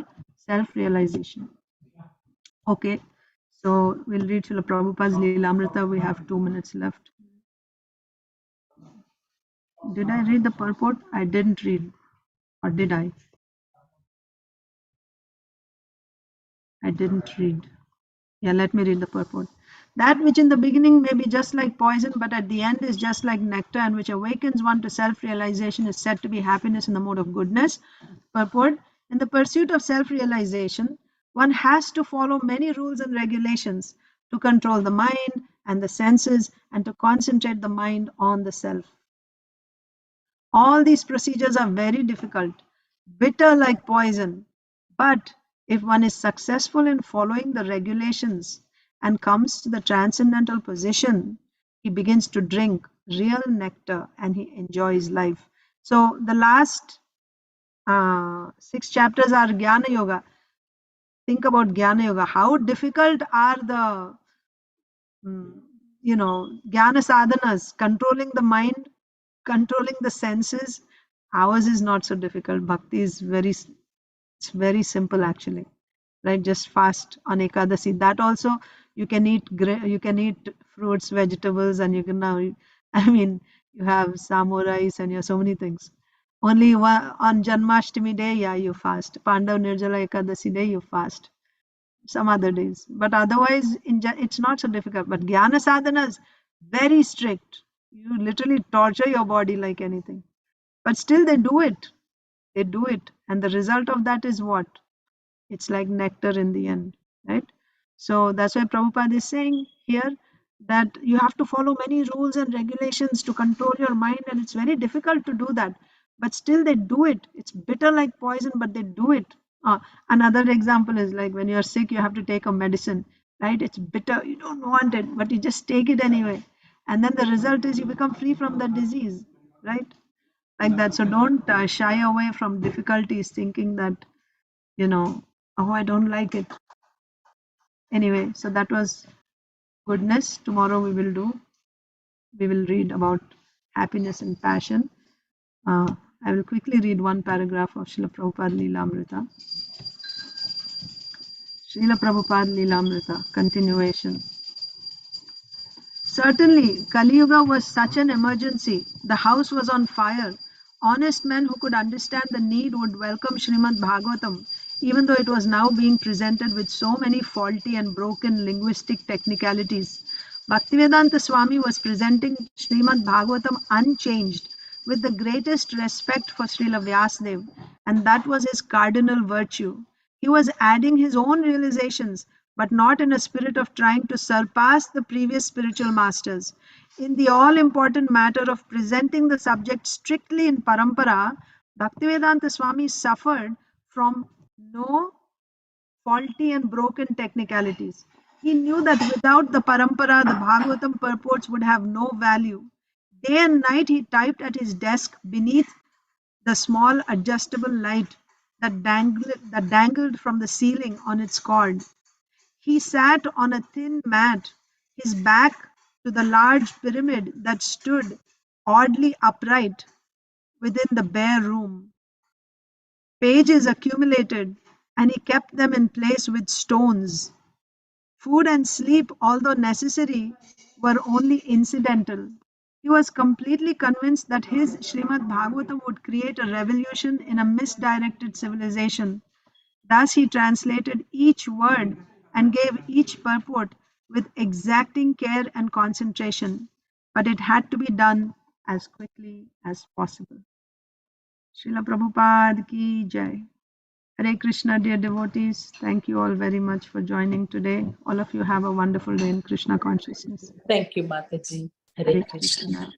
[SPEAKER 1] self-realization. Okay, so we'll read Srila Prabhupada's Leelamrita. We have 2 minutes left. Did I read the purport? I didn't read. Or did I? I didn't read. Yeah, let me read the purport. That which in the beginning may be just like poison, but at the end is just like nectar, and which awakens one to self-realization, is said to be happiness in the mode of goodness. Purport: in the pursuit of self-realization, one has to follow many rules and regulations to control the mind and the senses and to concentrate the mind on the self. All these procedures are very difficult, bitter like poison, but if one is successful in following the regulations and comes to the transcendental position, he begins to drink real nectar and he enjoys life. So the last 6 chapters are Jnana Yoga. Think about Jnana Yoga. How difficult are the Jnana sadhanas, controlling the mind, controlling the senses. Ours is not so difficult. Bhakti is very simple actually, right? Just fast on Ekadasi. That also you can eat fruits, vegetables, and you can now, you have samo rice and you have so many things. Only on Janmashtami day, yeah, you fast. Pandav Nirjala Ekadasi day, you fast. Some other days, but otherwise it's not so difficult. But Jnana sadhanas, very strict. You literally torture your body like anything, but still they do it, and the result of that is what? It's like nectar in the end, right? So that's why Prabhupada is saying here that you have to follow many rules and regulations to control your mind, and it's very difficult to do that, but still they do it. It's bitter like poison, but they do it. Another example is like when you're sick, you have to take a medicine, right? It's bitter, you don't want it, but you just take it anyway, and then the result is you become free from the disease, right? Like that. So don't shy away from difficulties thinking that, oh, I don't like it. Anyway, so that was goodness. Tomorrow we will read about happiness and passion. I will quickly read one paragraph of Srila Prabhupada Leelamrita. Srila Prabhupada Leelamrita, continuation. Certainly, Kali Yuga was such an emergency. The house was on fire. Honest men who could understand the need would welcome Srimad Bhagavatam, even though it was now being presented with so many faulty and broken linguistic technicalities. Bhaktivedanta Swami was presenting Srimad Bhagavatam unchanged, with the greatest respect for Srila Vyasadeva, and that was his cardinal virtue. He was adding his own realizations, but not in a spirit of trying to surpass the previous spiritual masters. In the all-important matter of presenting the subject strictly in parampara, Bhaktivedanta Swami suffered from no faulty and broken technicalities. He knew that without the parampara, the Bhagavatam purports would have no value. Day and night he typed at his desk beneath the small adjustable light that dangled from the ceiling on its cord. He sat on a thin mat, his back to the large pyramid that stood oddly upright within the bare room. Pages accumulated, and he kept them in place with stones. Food and sleep, although necessary, were only incidental. He was completely convinced that his Srimad Bhagavatam would create a revolution in a misdirected civilization. Thus he translated each word and gave each purport with exacting care and concentration, but it had to be done as quickly as possible. Srila Prabhupada ki jai. Hare Krishna, dear devotees. Thank you all very much for joining today. All of you have a wonderful day in Krishna consciousness.
[SPEAKER 2] Thank you, Mataji.
[SPEAKER 1] Hare Krishna.